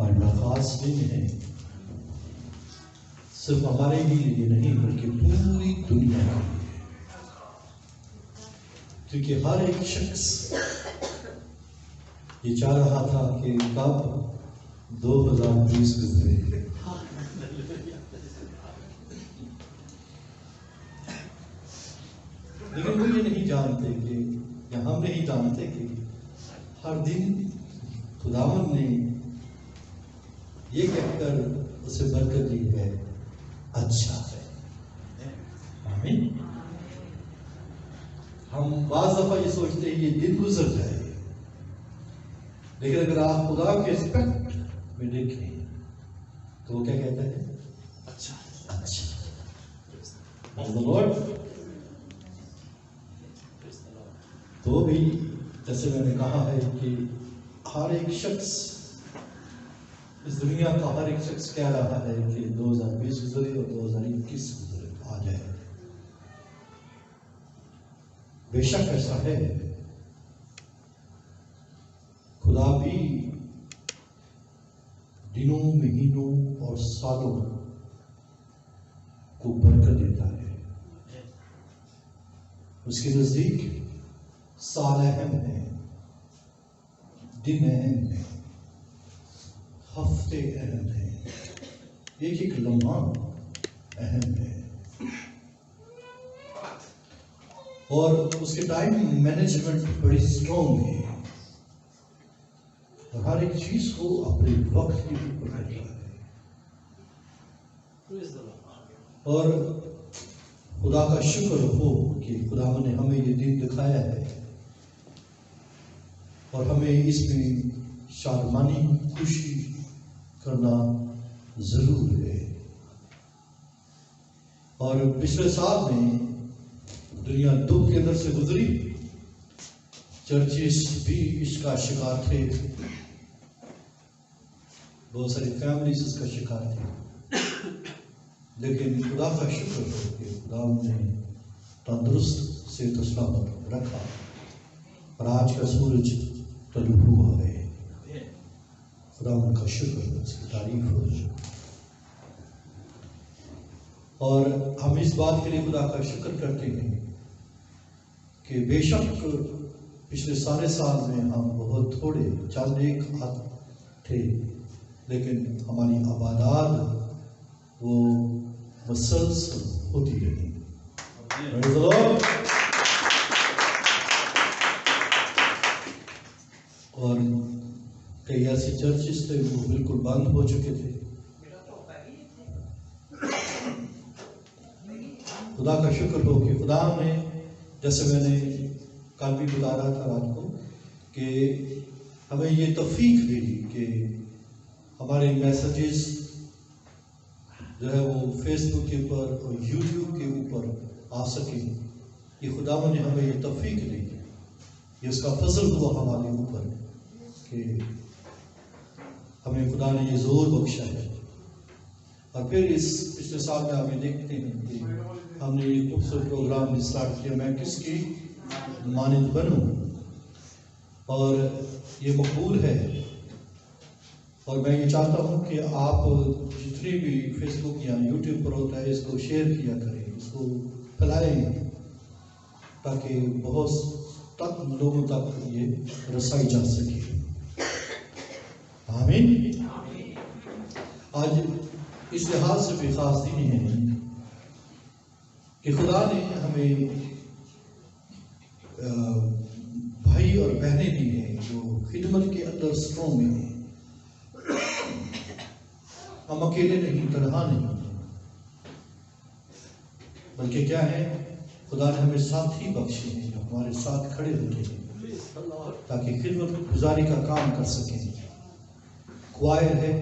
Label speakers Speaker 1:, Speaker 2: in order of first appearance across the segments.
Speaker 1: اور درخواست بھی ہے صرف ہمارے لیے نہیں بلکہ پوری دنیا کے لیے، کیونکہ ہر ایک شخص یہ چاہ رہا تھا کہ کب 2020 گزرے، لیکن وہ یہ نہیں جانتے کہ یا ہم نہیں جانتے کہ ہر دن خداوند نے یہ کہہ کر اسے برکت دی ہے اچھا ہے۔ آمین۔ ہم بعض دفعہ یہ سوچتے ہیں یہ دن گزر جائے، لیکن اگر آپ خدا کے اسپیکٹ میں دیکھیں تو وہ کیا کہتا ہے؟ اچھا اچھا۔ تو بھی جیسے میں نے کہا ہے کہ ہر ایک شخص اس دنیا کا ہر ایک شخص کہہ رہا ہے کہ 2020 گزرے اور 2021 گزرے آ جائے۔ بے شک ایسا ہے، خدا بھی دنوں، مہینوں اور سالوں کو برکت دیتا ہے۔ اس کے نزدیک سال اہم ہے، دن اہم ہے، ہفتے اہم ہیں، ایک ایک لمحہ اہم ہے، اور اس کے ٹائم مینجمنٹ بڑی اسٹرانگ ہے، اور ہر ایک چیز کو اپنے وقت کے اوپر کرتا ہے۔ اور خدا کا شکر ہو کہ خدا نے ہمیں یہ دن دکھایا ہے، اور ہمیں اس میں شادمانی خوشی کرنا ضرور ہے۔ اور پچھلے سال میں دنیا دکھ کے اندر سے گزری، چرچز بھی اس کا شکار تھے، بہت ساری فیملیز اس کا شکار تھے، لیکن خدا کا شکر ہو کہ خدا نے تندرست صحت و سلامت رکھا، اور آج کا سورج طلوع ہوا ہے۔ خدا ان کا شکر، اس کی تعریف ہو۔ اور ہم اس بات کے لیے خدا کا شکر کرتے ہیں کہ بے شک پچھلے سارے سال میں ہم بہت تھوڑے چند ایک ہاتھ تھے، لیکن ہماری عبادات وہ مسلسل ہوتی رہی۔ اور کئی ایسی چرچز تھے وہ بالکل بند ہو چکے تھے۔ خدا کا شکر ہو کہ خدا نے، جیسے میں نے کل بھی بتا رہا تھا رات کو، کہ ہمیں یہ توفیق دی کہ ہمارے میسیجز جو ہے وہ فیس بک کے اوپر اور یوٹیوب کے اوپر آ سکیں۔ یہ خدا نے ہمیں یہ توفیق دی، یہ اس کا فضل ہوا ہمارے اوپر کہ ہمیں خدا نے یہ زور بخشا ہے۔ اور پھر اس پچھلے سال میں ہمیں دیکھتے ہیں کہ ہم نے یہ خوبصورت پروگرام اسٹارٹ کیا، میں کس کی مانند بنوں، اور یہ مقبول ہے۔ اور میں یہ چاہتا ہوں کہ آپ جتنی بھی فیس بک یا یوٹیوب پر ہوتا ہے اس کو شیئر کیا کریں، اس کو پھیلائیں، تاکہ بہت تک لوگوں تک یہ رسائی جا سکے۔ آمین۔ آج اس لحاظ سے بھی خاص دن ہے کہ خدا نے ہمیں بھائی اور بہنیں دی ہیں جو خدمت کے اندر اسٹرانگ ہیں۔ ہم اکیلے نہیں، تنہا نہیں، بلکہ کیا ہے، خدا نے ہمیں ساتھی بخشے ہیں جو ہمارے ساتھ کھڑے ہوتے ہیں تاکہ خدمت گزاری کا کام کر سکیں۔ کوائر ہے،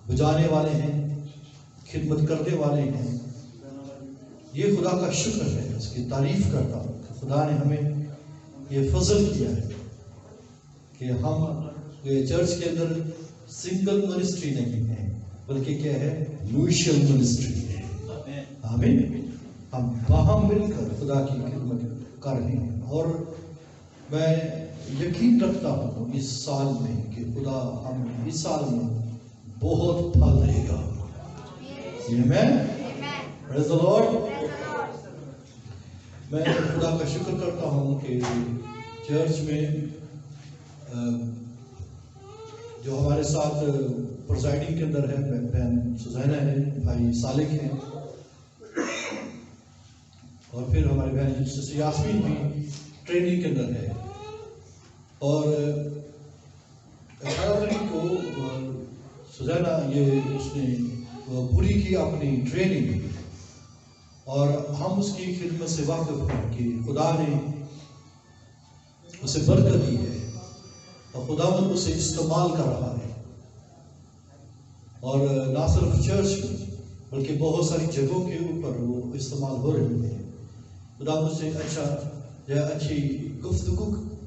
Speaker 1: بجانے والے ہیں، خدمت کرنے والے ہیں۔ یہ خدا کا شکر ہے، اس کی تعریف کرتا ہوں کہ خدا نے ہمیں یہ فضل کیا ہے کہ ہم یہ چرچ کے اندر سنگل منسٹری نہیں ہے، بلکہ کیا ہے، میوچل منسٹری ہے۔ آمین۔ ہم وہاں مل کر خدا کی خدمت کر رہے ہیں، اور میں یقین رکھتا ہوں اس سال میں کہ خدا ہم اس سال میں بہت پھل دے گا. آمین. پریز دی لارڈ. میں خدا کا شکر کرتا ہوں کہ چرچ میں جو ہمارے ساتھ پرزائڈنگ کے اندر ہے بہن سزینہ ہے, بھائی صالح ہیں, اور پھر ہماری بہن سسٹر یاسمین بھی ٹریننگ کے اندر ہے. اور 18 تاریخ کو سزینہ اس نے پوری کی اپنی ٹریننگ, اور ہم اس کی خدمت سے واقف ہیں کہ خدا نے اسے برکت دی ہے اور خداوند اسے استعمال کر رہا ہے. اور نہ صرف چرچ میں بلکہ بہت ساری جگہوں کے اوپر وہ استعمال ہو رہی ہے. خدا اسے اچھی گفتگو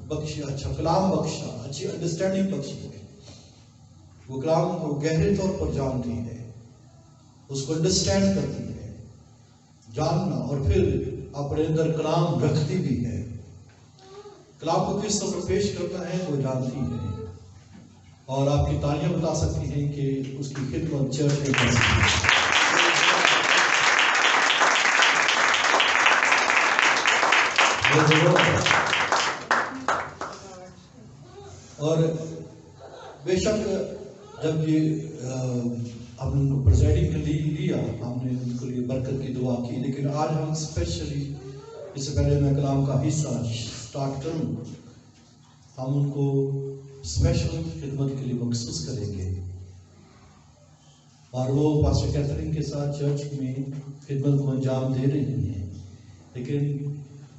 Speaker 1: بخشی, اچھا کلام بخشا, اچھی انڈرسٹینڈنگ بخشی ہے. وہ کلام کو گہرے طور پر جانتی ہے, اس کو انڈرسٹینڈ کرتی ہے, جاننا اور پھر اپنے اندر کلام رکھتی بھی ہے. کلام کو کس طرح پیش کرنا ہے وہ جانتی ہے, اور آپ کی تالیاں بتا سکتی ہیں کہ اس کی خدمت چرچ میں کر سکتی ہے. اور بے شک جب یہ ہم نے پریزائڈنگ کے لیے لیا, ہم نے ان کے لیے برکت کی دعا کی, لیکن آج ہم اسپیشلی, اس سے پہلے میں کلام کا حصہ سٹارٹ کروں, ہم ان کو اسپیشل خدمت کے لیے مخصوص کریں گے. اور وہ پاسٹر کیتھرین کے ساتھ چرچ میں خدمت کو انجام دے رہی ہیں, لیکن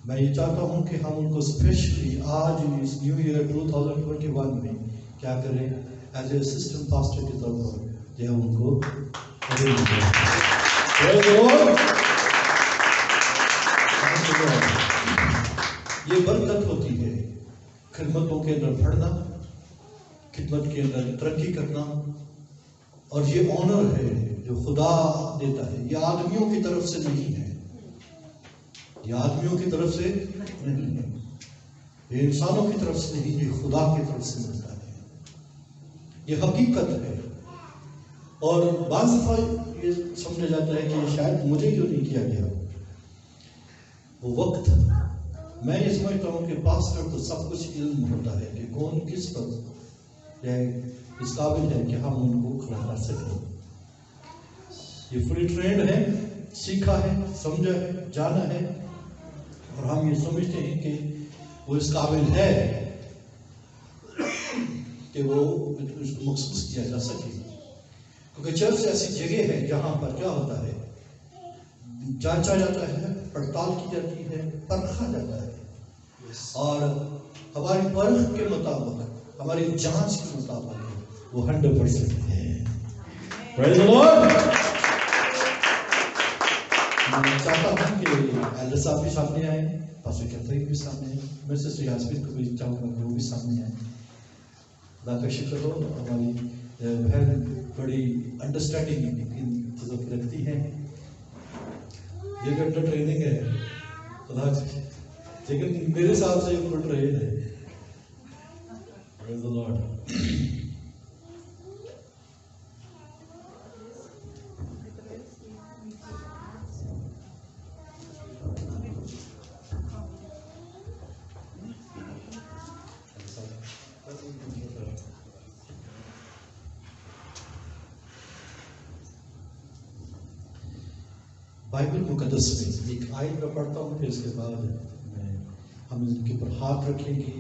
Speaker 1: میں یہ چاہتا ہوں کہ ہم ان کو اسپیشلی آج اس نیو ایئر 2021 میں کیا کریں, ایز اے اسسٹنٹ پاسٹر کے طور پر جو ہم ان کو یہ برکت ہوتی ہے خدمتوں کے اندر بڑھنا, خدمت کے اندر ترقی کرنا, اور یہ آنر ہے جو خدا دیتا ہے. یہ آدمیوں کی طرف سے نہیں ہے, یہ آدمیوں کی طرف سے نہیں ہے, یہ انسانوں کی طرف سے نہیں, یہ خدا کی طرف سے ملتا ہے. یہ حقیقت ہے. اور بعض دفعہ یہ سمجھا جاتا ہے کہ شاید مجھے کیوں نہیں کیا گیا. وہ وقت میں یہ سمجھتا ہوں کہ پاسٹر کو سب کچھ علم ہوتا ہے کہ کون کس پر اس قابل ہے کہ ہم ان کو کھڑا کر سکیں. یہ فلی ٹرینڈ ہے, سیکھا ہے, سمجھا ہے, جانا ہے, اور ہم یہ سمجھتے ہیں کہ وہ اس قابل ہے کہ وہ اس کو مخصوص کیا جا سکے. کیونکہ چرچ ایسی جگہ ہے جہاں پر کیا ہوتا ہے, جانچا جاتا ہے, پڑتال کی جاتی ہے, پرکھا جاتا ہے, اور ہماری پرکھ کے مطابق, ہماری جانچ کے مطابق وہ 100% ہے. Praise the Lord. میں چاہتا ہوں کہ ایلڈر صاحب بھی سامنے آئے, پاسٹر کیتھرین بھی سامنے آئے, میں سسٹر یاسمین کو بھی چاہوں گا کہ وہ بھی سامنے آئے. خدا کا شکر ہو, ہماری بہن بڑی انڈرسٹینڈنگ ان چیزوں کی رکھتی ہے. یہ گھنٹہ ٹریننگ ہے خدا, لیکن میرے حساب سے یہ فل ٹرین ہے. Praise the Lord. بائبل مقدس میں ایک آیت میں پڑھتا ہوں, پھر اس کے بعد ہم ان کے اوپر ہاتھ رکھیں گے.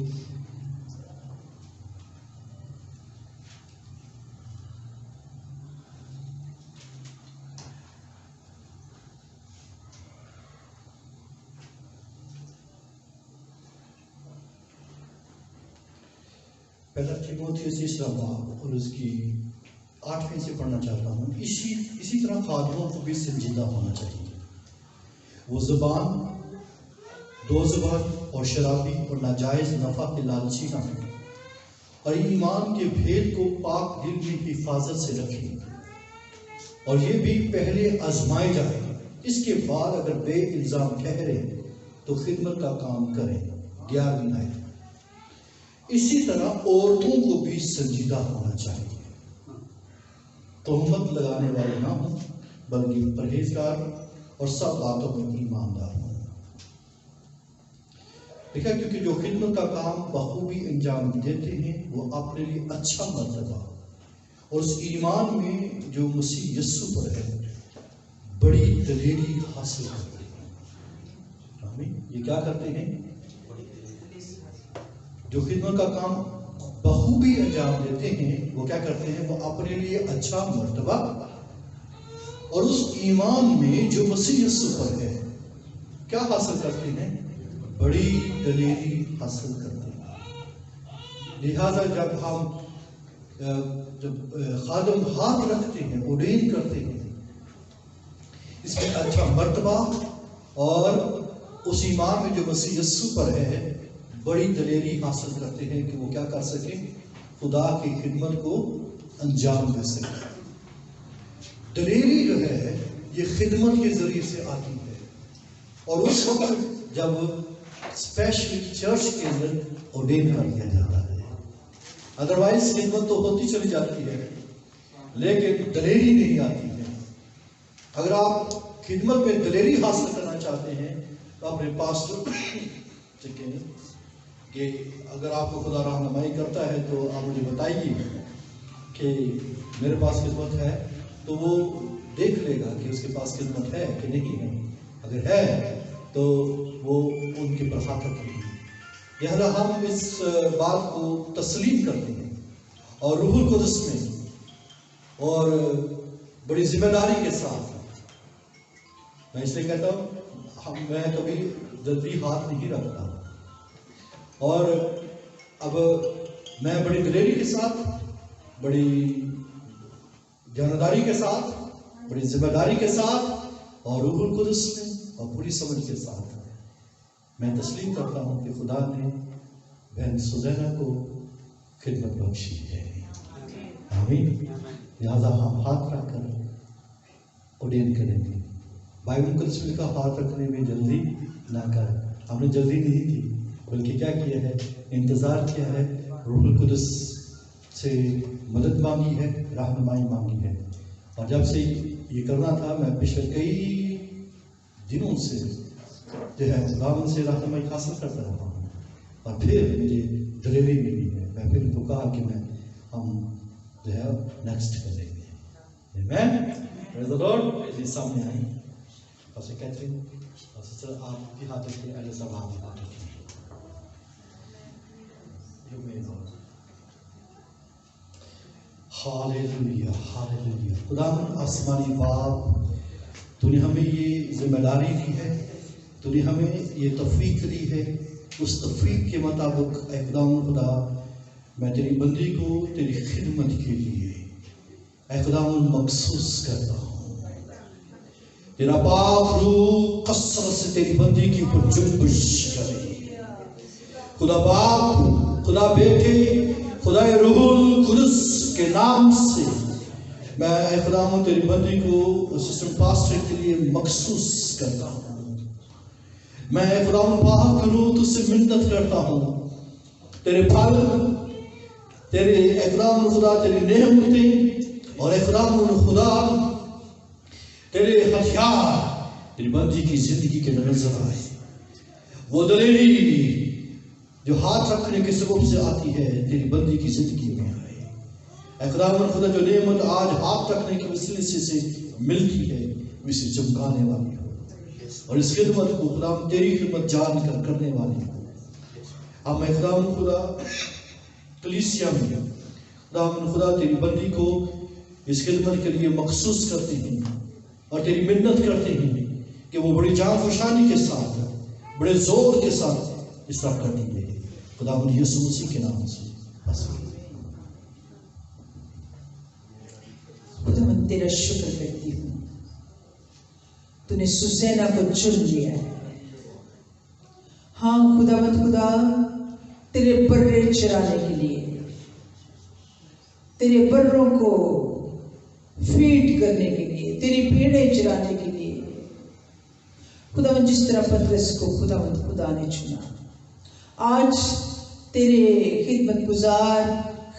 Speaker 1: پہلا تیموتھیوس تیسرا باب اور اس کی 8ویں سے پڑھنا چاہتا ہوں. اسی طرح خادموں کو بھی سنجیدہ ہونا چاہیے. وہ زبان, دو زبان اور شرابی اور ناجائز نفع کے لالچی نہ ہوں, اور ایمان کے بھید کو پاک دل کی حفاظت سے رکھیں, اور یہ بھی پہلے آزمائے جائیں, اس کے بعد اگر بے الزام ٹھہرے تو خدمت کا کام کریں. 11ویں آیت. اسی طرح عورتوں کو بھی سنجیدہ ہونا چاہیے، تہمت لگانے والے نہ ہوں بلکہ پرہیزگار اور سب باتوں میں ایماندار ہوں۔ دیکھا، کیونکہ جو خدمت کا کام بخوبی انجام دیتے ہیں وہ اپنے لیے اچھا مرتبہ اور اس ایمان میں جو مسیح یسوع پر ہے بڑی دلیری حاصل کرتے ہیں۔ آمین۔ یہ کیا کرتے ہیں؟ جو خدمت کا کام بخوبی انجام دیتے ہیں وہ کیا کرتے ہیں؟ وہ اپنے لیے اچھا مرتبہ اور اس ایمان میں جو مسیح یسوع پر ہے کیا حاصل کرتے ہیں؟ بڑی دلیری حاصل کرتے ہیں۔ لہذا جب خادم ہاتھ رکھتے ہیں، اڈین کرتے ہیں، اس میں اچھا مرتبہ اور اس ایمان میں جو مسیح یسوع پر ہے بڑی دلیری حاصل کرتے ہیں کہ وہ کیا کر سکیں؟ خدا کی خدمت کو انجام دے سکیں۔ دلیری جو ہے یہ خدمت کے ذریعے سے آتی ہے، اور اس وقت جب اسپیشلی چرچ کے اندر اورڈین کر دیا جاتا ہے، ادروائز خدمت تو ہوتی چلی جاتی ہے لیکن دلیری نہیں آتی ہے۔ اگر آپ خدمت میں دلیری حاصل کرنا چاہتے ہیں تو اپنے پاسٹر سے کہیں کہ اگر آپ کو خدا رہنمائی کرتا ہے تو آپ مجھے بتائیے کہ میرے پاس خدمت ہے، تو وہ دیکھ لے گا کہ اس کے پاس خدمت ہے کہ نہیں ہے۔ اگر ہے تو وہ ان کے پر ہاتھ رکھیں گے۔ لہذا ہم اس بات کو تسلیم کرتے ہیں اور روح القدس میں اور بڑی ذمہ داری کے ساتھ، میں اس لیے کہتا ہوں میں کبھی جلدی ہاتھ نہیں رکھتا، اور اب میں بڑی دلیری کے ساتھ، بڑی جانبداری کے ساتھ، بڑی ذمہ داری کے ساتھ اور روح القدس میں اور پوری سمجھ کے ساتھ میں تسلیم کرتا ہوں کہ خدا نے بہن سوزینہ کو خدمت بخشی ہے۔ آمین۔ لہٰذا ہم ہاتھ رکھ کر اورڈین کریں گے۔ بائبل مقدس میں لکھا ہاتھ رکھنے میں جلدی نہ کر۔ ہم نے جلدی نہیں کی بلکہ کیا کیا ہے؟ انتظار کیا ہے، روح القدس سے مدد مانگی ہے، رہنمائی مانگی ہے۔ اور جب سے یہ کرنا تھا میں پچھلے کئی دنوں سے جو ہے خداوند سے رہنمائی حاصل کرتا رہا ہوں، اور پھر مجھے دلیری ملی ہے۔ میں پھر تو کہا کہ ہم جو ہے نیکسٹ کر لیں گے۔ آمین۔ پریز دی لارڈ۔ یہ سامنے آئی پاسٹر کیتھرین اور سسٹر، آپ کی ہاتھ رکھیں، علیہ السلام کی ہاتھ رکھیں۔ ہاللیلویہ، ہاللیلویہ۔ خداوند آسمانی باپ، تو نے ہمیں یہ ذمہ داری دی ہے، تو نے ہمیں یہ توفیق دی ہے، اس توفیق کے مطابق اے خداوند خدا میں تیری بندی کو تیری خدمت کے لیے اے خداوند مخصوص کرتا ہوں۔ تیرا پاک روح کثرت سے تیری بندی کی اوپر جنبش کرے۔ خدا باپ، خدا بیٹے، خدا روح القدس کے نام سے میں اے خداوند تیری بندی کو سسٹر پاسٹر کے لیے مخصوص کرتا ہوں۔ میں اے خداوند پاک روح تجھ سے منت کرتا ہوں، تیرے پھل، تیرے اے خداوند خدا تیری نعمتیں اور اے خداوند خدا تیرے ہتھیار تیری بندی کی زندگی کے نظر آئے۔ وہ دلیری جو ہاتھ رکھنے کے سبب سے آتی ہے تیری بندی کی زندگی میں آئے۔ اے خداوند خدا جو نعمت آج ہاتھ رکھنے کے وسیلے سے ملتی ہے وہ اسے چمکانے والی ہو، اور اس خدمت کو خداوند تیری خدمت جان کر کرنے والی ہو۔ ہم اے خداوند خدا کلیسیا میں خداوند خدا تیری بندی کو اس خدمت کے لیے مخصوص کرتے ہیں اور تیری منت کرتے ہیں کہ وہ بڑی جان فشانی کے ساتھ، بڑے زور کے ساتھ اس طرح کرتی ہے۔ خداوند یسوع مسیح کے نام سے بس۔
Speaker 2: خدا میں تیرا شکر کرتی ہوں، تو نے سوزینہ کو چن لیا ہے۔ ہاں خدا تیرے برے چرانے کے لیے، تیرے بروں کو فیڈ کرنے کے لیے، تیری بھیڑیں چرانے کے لیے خدا جس طرح پترس کو خدا نے چنا، آج تیرے خدمت گزار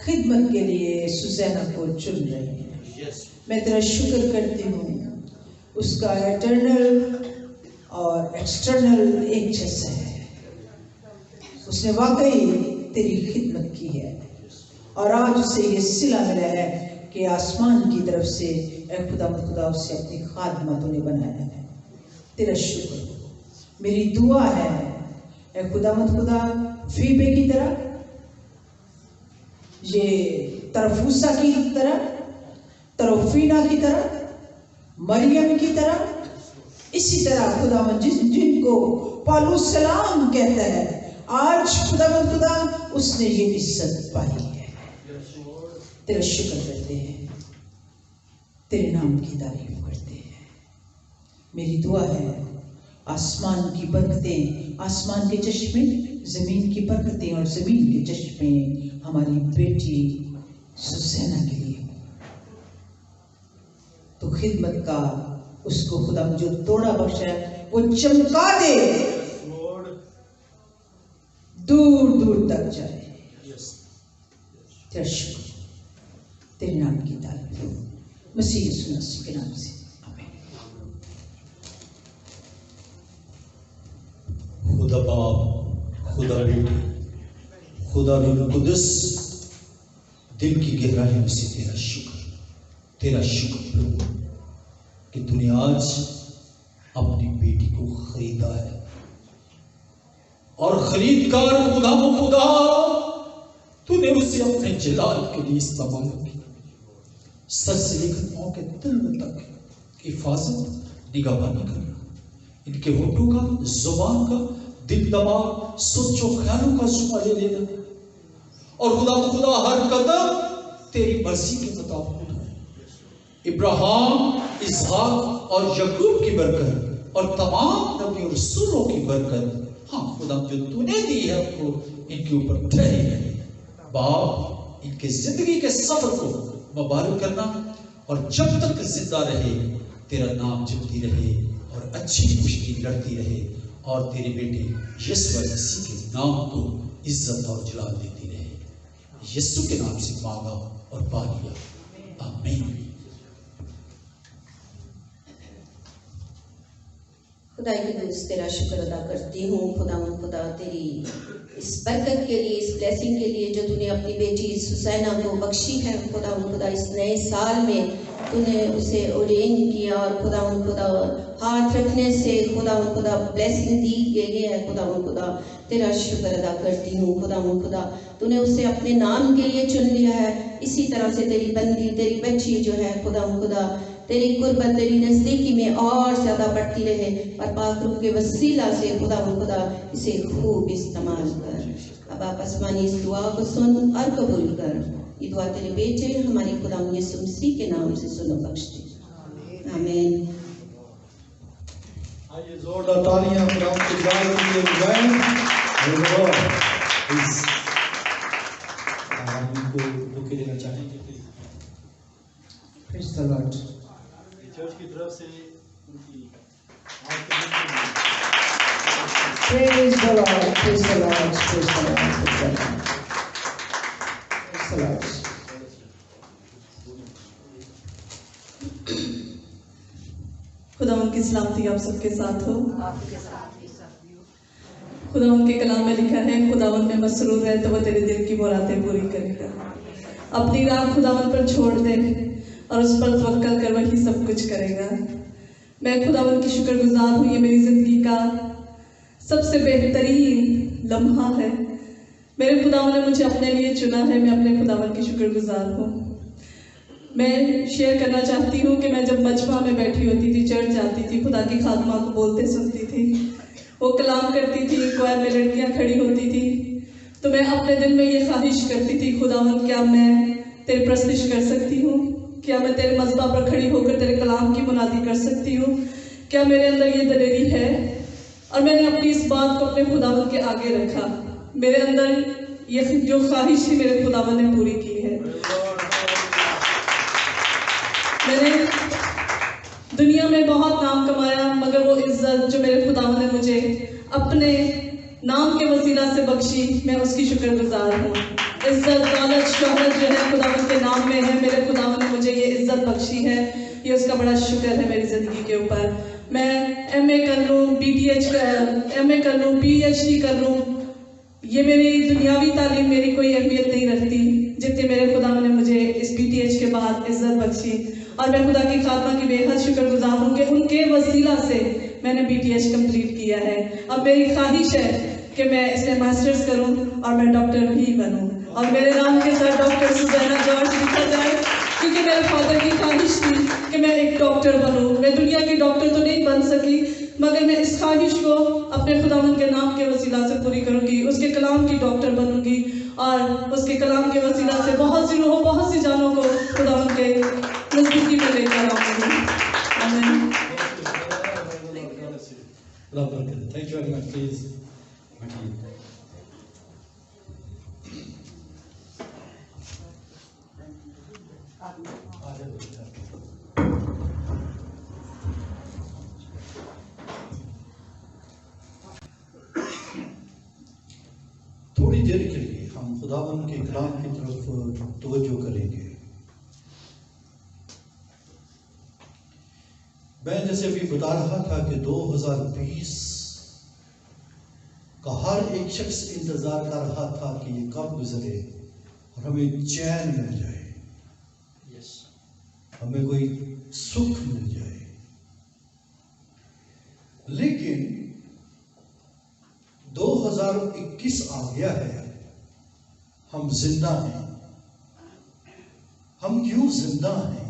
Speaker 2: خدمت کے لیے سوزینہ کو چن رہے ہیں۔ میں تیرا شکر کرتی ہوں، اس کا انٹرنل اور ایکسٹرنل ایک جیسا ہے، اس نے واقعی تیری خدمت کی ہے، اور آج اسے یہ صلہ ملا ہے کہ آسمان کی طرف سے اے خدا اسے اپنی خادمہ تو نے بنایا ہے۔ تیرا شکر۔ میری دعا ہے اے خدا فیبے کی طرح، یہ ترفوسا کی طرح، تروفینا کی طرح، مریم کی طرح، اسی طرح خدا جن کو پالوس سلام کہتا ہے، آج خدا اس نے یہ عزت پائی ہے۔ تیرا شکر کرتے ہیں، تیرے نام کی تعریف کرتے ہیں۔ میری دعا ہے آسمان کی برکتیں، آسمان کے چشمے، زمین کی برکتیں اور زمین کے چشمے ہماری بیٹی سوزینہ کے لیے، تو خدمت کا اس کو خدا جو توڑا بخشا ہے وہ چمکا دے، دور دور تک جائے۔ تیرا شکر، تیرے نام کی تعریف، مسیح یسوع مسیح کے نام سے آمین۔
Speaker 1: خدا باپ، خدا بیٹی، خدا روح القدس، دل کی گہرائی میں سے تیرا شکر پربھو کہ تو نے آج اپنی بیٹی کو خریدا ہے، اور خرید کر خدا تو نے اسے اپنے جلال کے لیے استعمال کیا۔ سر سے لے کر پاؤں کے تل تک حفاظت، نگہبانی کرنا، ان کے ہونٹوں کا، زبان کا، دل دماغ، سوچ و خیالوں کا ذمہ لے لینا، اور خدا ہر قدم تیری مرضی کے مطابق اٹھائے۔ ابراہیم، اسحاق اور یعقوب کی برکت اور تمام نبی اور رسولوں کی برکت، ہاں خدا جو تو نے دی ہے ان کو، ان کے اوپر ٹھہری ہے۔ باپ، ان کے زندگی کے سفر کو مبارک کرنا، اور جب تک زندہ رہے تیرا نام جپتی رہے اور اچھی کشتی لڑتی رہے، اور تیرے بیٹے یسوع مسیح کے نام کو عزت اور جلال دیتی رہے۔ یسوع کے نام سے مانگا اور پا لیا، آمین۔
Speaker 3: خدا کی دوست تیرا شکر ادا کرتی ہوں خدا تیری اس برکت کے لیے، اس بلیسنگ کے لیے جو تو نے اپنی بیٹی سوزینہ کو بخشی ہے۔ خدا اس نئے سال میں تو نے اسے اورین کیا، اور خدا ہاتھ رکھنے سے خدا بلیسنگ دی گئی ہے۔ خدا تیرا شکر ادا کرتی ہوں خدا تو نے اسے اپنے نام کے لیے چن لیا ہے۔ اسی طرح سے تیری بندی، تیری بچی جو ہے خدا تیری قربت، تیری نزدیکی میں اور زیادہ بڑھتی رہے، اور پاک روح کے وسیلہ سے خدا اسے خوب استعمال کر۔ اب آپ آسمانی اس دعا کو سن اور قبول کر۔ یہ دعا تیرے بیٹے ہمارے خدا یسوع مسیح کے نام سے سن و بخش دے، آمین۔
Speaker 1: آئیے زوردار تالیاں خدا کے جلال کے لیے بجائیں، اور اس آدمی کو بکے دینا چاہیں گے۔
Speaker 2: Praise the Lord۔
Speaker 4: چرچ کی طرف سے ان کی
Speaker 2: Praise the Lord, praise the Lord, praise the Lord, praise the Lord, praise the Lord۔
Speaker 5: خدا ان کی سلامتی آپ سب کے ساتھ ہو۔ خدا ان کے کلام میں لکھا ہے، خدا ان میں مسرور ہے تو وہ تیرے دل کی مرادیں پوری کرے گا۔ اپنی راہ خدا ان پر چھوڑ دے اور اس پر توکل کر، وہی سب کچھ کرے گا۔ میں خدا ان کی شکر گزار ہوں، یہ میری زندگی کا سب سے بہترین لمحہ ہے۔ میرے خداوند نے مجھے اپنے لیے چنا ہے، میں اپنے خداوند کی شکر گزار ہوں۔ میں شیئر کرنا چاہتی ہوں کہ میں جب مجمع میں بیٹھی ہوتی تھی، چرچ جاتی تھی، خدا کی خادمہ کو بولتے سنتی تھی، وہ کلام کرتی تھی، کوئر میں لڑکیاں کھڑی ہوتی تھی، تو میں اپنے دل میں یہ خواہش کرتی تھی، خداوند کیا میں تیری پرستش کر سکتی ہوں؟ کیا میں تیرے مذبح پر کھڑی ہو کر تیرے کلام کی منادی کر سکتی ہوں؟ کیا میرے اندر یہ دلیری ہے؟ اور میں نے اپنی اس بات کو اپنے خداوند کے آگے رکھا۔ میرے اندر یہ جو خواہش تھی میرے خداوند نے پوری کی ہے۔ میں نے دنیا میں بہت نام کمایا، مگر وہ عزت جو میرے خداوند نے مجھے اپنے नाम के वसीला से बख्शी, मैं उसकी शुक्रगुजार हूँ। इज्जत, दौलत, शोहरत जो है खुदावंद के नाम में है। मेरे खुदावंद ने मुझे ये इज्जत बख्शी है, ये उसका बड़ा शुक्र है मेरी ज़िंदगी के ऊपर। मैं MA कर लूँ, MA कर लूँ, PhD कर लूँ, ये मेरी दुनियावी तालीम मेरी कोई अहमियत नहीं रखती जितने मेरे खुदावंद ने मुझे इस PTH के बाद इज्जत बख्शी। और मैं खुदा की खात्मा की बेहद शुक्रगुजार हूँ कि उनके वसीला से मैंने PTH कंप्लीट किया है। अब मेरी ख्वाहिश है कि मैं इसमें मास्टर्स करूं और मैं डॉक्टर भी बनूं और मेरे नाम के साथ डॉक्टर सुजैना जॉर्ज लिखा जाए, क्योंकि मेरे फादर की ख्वाहिश थी कि मैं एक डॉक्टर बनूं। मैं दुनिया की डॉक्टर तो नहीं बन सकी, मगर मैं इस ख्वाहिश को अपने खुदावंद के नाम के वसीला से पूरी करूंगी, उसके कलाम की डॉक्टर बनूंगी और उसके कलाम के वसीला से बहुत सी रूहों, बहुत सी जानों को खुदावंद के नज़दीकी में लेकर आऊंगी। आमीन।
Speaker 1: Thank you very much, please. थोड़ी देर के लिए हम खुदावंद के कलाम की तरफ तवज्जो करेंगे। मैं जैसे अभी बता रहा था कि 2020 का हर एक शख्स इंतजार कर रहा था कि ये कब गुजरे और हमें चैन मिल जाए, हमें कोई सुख मिल जाए। लेकिन 2021 आ गया है, हम जिंदा हैं। हम क्यों जिंदा हैं?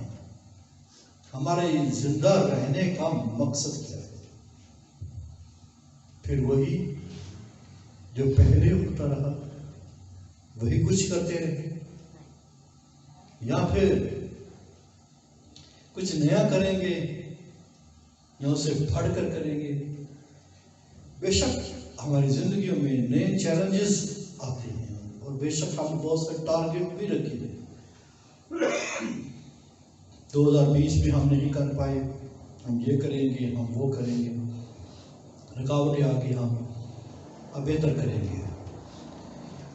Speaker 1: हमारे जिंदा रहने का मकसद क्या है? फिर वही जो पहले होता रहा, वही कुछ करते रहे, या फिर कुछ नया करेंगे या उसे फड़कर करेंगे। बेशक हमारी जिंदगियों में नए चैलेंजेस आते हैं और बेशक हम बहुत से टारगेट भी रखे हैं। 2020 में हम नहीं कर पाए, हम ये करेंगे, हम वो करेंगे, रुकावटें आके हम अब बेहतर करेंगे।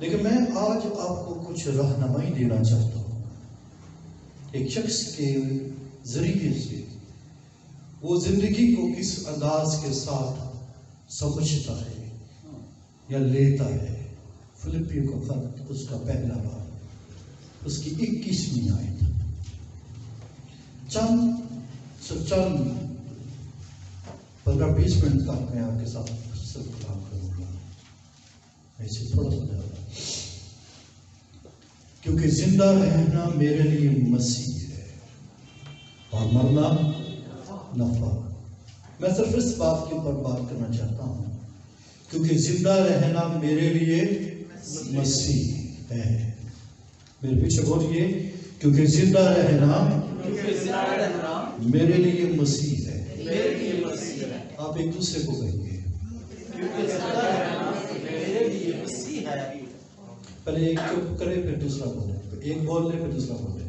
Speaker 1: लेकिन मैं आज आपको कुछ रहनुमाई देना चाहता हूँ, एक शख्स के जरिए से वो जिंदगी को किस अंदाज के साथ समझता है या लेता है। फिलिपियों का खत उसका पहला बाब, उसकी 21वीं आयत। चंद 15-20 मिनट तक मैं आपके साथ सिर्फ काम करूंगा, ऐसे थोड़ा सा ज्यादा, क्योंकि जिंदा रहना मेरे लिए मसीह है और मरना नफा। मैं सिर्फ इस बात के ऊपर बात करना चाहता हूं, क्योंकि जिंदा रहना मेरे लिए मसीह है। मेरे पीछे बोलिए, क्योंकि जिंदा रहना मेरे लिए मसीह है। आप एक दूसरे को कहेंगे, पहले एक चुप करे फिर दूसरा बोले, एक बोल ले फिर दूसरा बोले,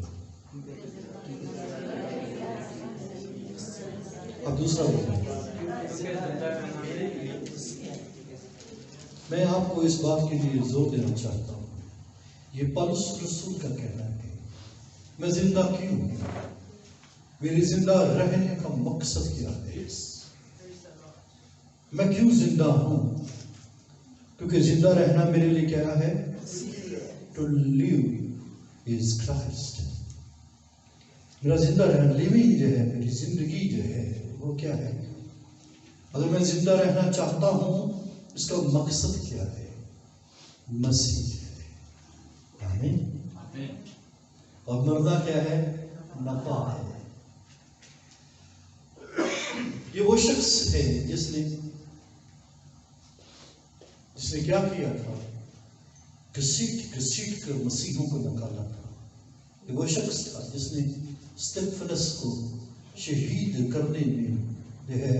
Speaker 1: अब दूसरा बोले। मैं आपको इस बात के लिए जोर देना चाहता हूँ, ये पौलुस रसूल का कहना है, मैं जिंदा क्यों हूँ? मेरी जिंदा रहने का मकसद क्या है? मैं क्यों जिंदा हूँ? क्योंकि जिंदा रहना मेरे लिए क्या है? To live is Christ. मेरा जिंदा रहना, लिविंग जो है, मेरी जिंदगी जो है वो क्या है? अगर मैं जिंदा रहना चाहता हूँ, इसका मकसद क्या है? मसीह है। आमीन। और मरना क्या है? नफा है। ये वो शख्स है जिसने क्या किया था? घसीट कर मसीहों को निकाला था। ये वो शख्स था जिसने स्टेफनस को शहीद करने में जो है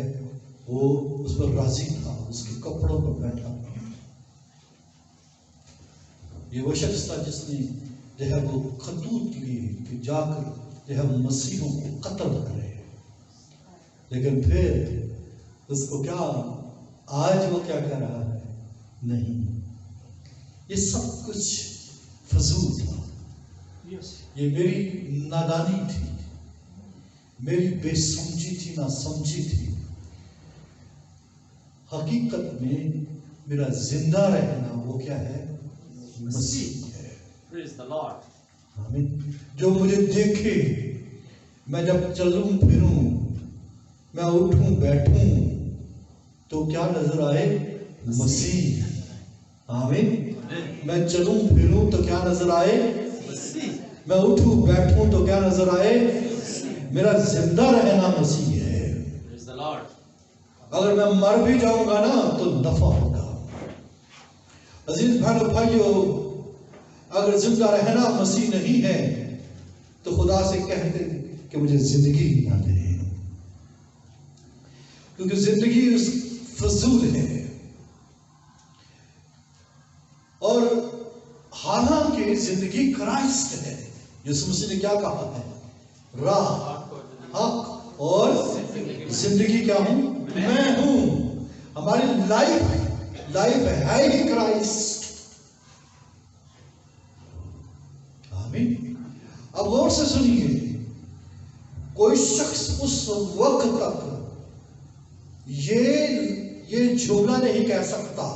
Speaker 1: वो उस पर राजी था, उसके कपड़ों पर बैठा था। ये वो शख्स था जिसने जो है वो खतूत लिए कि जाकर जो है मसीहों को कत्ल करे। लेकिन फिर उसको क्या, आज वो क्या कर रहा है? नहीं, ये सब कुछ फजूल था। ये मेरी नादानी थी, मेरी बेसमझी थी, ना समझी थी। हकीकत में मेरा जिंदा रहना वो क्या है? मसीह है।
Speaker 4: Praise the Lord.
Speaker 1: आमीन। जो मुझे देखे, मैं जब चलूं फिरूं, मैं उठूं बैठूं, तो क्या नजर आए? मसीह। आमीन। मैं चलूं फिरूं तो क्या नजर आए? मैं उठूं बैठूं तो क्या नजर आए? मेरा जिंदा रहना मसीह है।
Speaker 4: Praise the Lord.
Speaker 1: अगर मैं मर भी जाऊंगा ना तो नफा होगा। अजीज भाइयों भाइयों, अगर जिंदा रहना मसीह नहीं है तो खुदा से कहते कि मुझे जिंदगी ना दे, क्योंकि जिंदगी फजूल है। और हालांकि जिंदगी क्राइस्ट है। यीशु मसीह ने क्या कहा है? राह, हक और जिंदगी क्या हूं? मैं हूं। हमारी लाइफ है ही क्राइस्ट। आमीन। अब गौर से सुनिए, कोई शख्स उस वक्त तक ये जुमला नहीं कह सकता।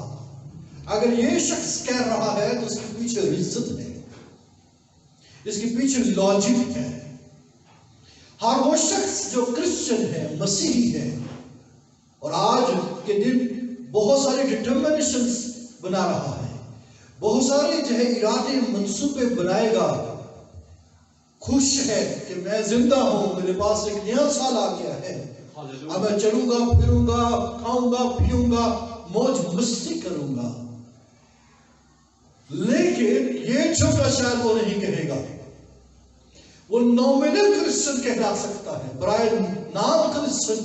Speaker 1: अगर ये शख्स कह रहा है तो उसके पीछे इज्जत है, इसके पीछे लॉजिक है। हर वो शख्स जो क्रिश्चियन है, मसीही है, और आज के दिन बहुत सारे डिटर्मिनेशंस बना रहा है, बहुत सारे जो है इरादे मंसूबे बनाएगा, खुश है कि मैं जिंदा हूं, मेरे पास एक नया साल आ गया है, अब मैं चलूंगा फिरूंगा, खाऊंगा पीऊंगा, मौज मस्ती करूंगा। लेकिन ये छोटा शायद वो नहीं कहेगा, वो नॉमिनल क्रिश्चियन कहला सकता है। बराए नाम क्रिश्चियन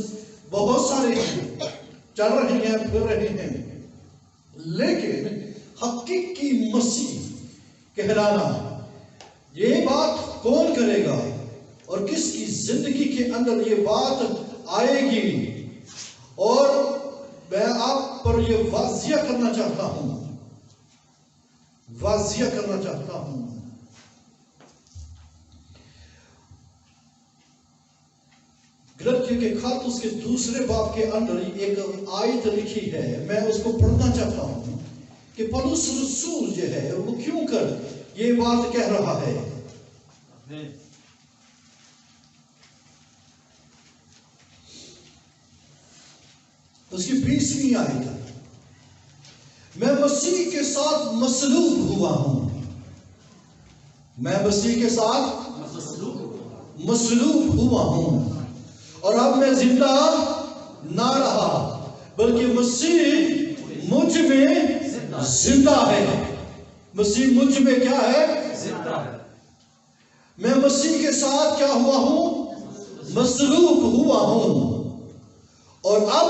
Speaker 1: बहुत सारे हैं, चल रहे हैं, फिर रहे हैं, लेकिन हकीकी मसीह कहलाना, ये बात कौन करेगा और किसकी जिंदगी के अंदर ये बात आएगी? और मैं आप पर ये वाजिया करना चाहता हूं, गलतियों के खात उसके दूसरे बाब के अंदर एक आयत लिखी है, मैं उसको पढ़ना चाहता हूं कि पौलुस रसूल जो है वो क्यों कर ये बात कह रहा है। उसकी 20वीं आयत, मैं मसीह के साथ मसलूब हुआ हूं। मैं मसीह के साथ मसलूब हुआ हूं, और अब मैं जिंदा ना रहा, बल्कि मसीह मुझ में जिंदा है। मसीह मुझ में क्या है? जिंदा है। मैं मसीह के साथ क्या हुआ हूं? मसलूब हुआ हूं, और अब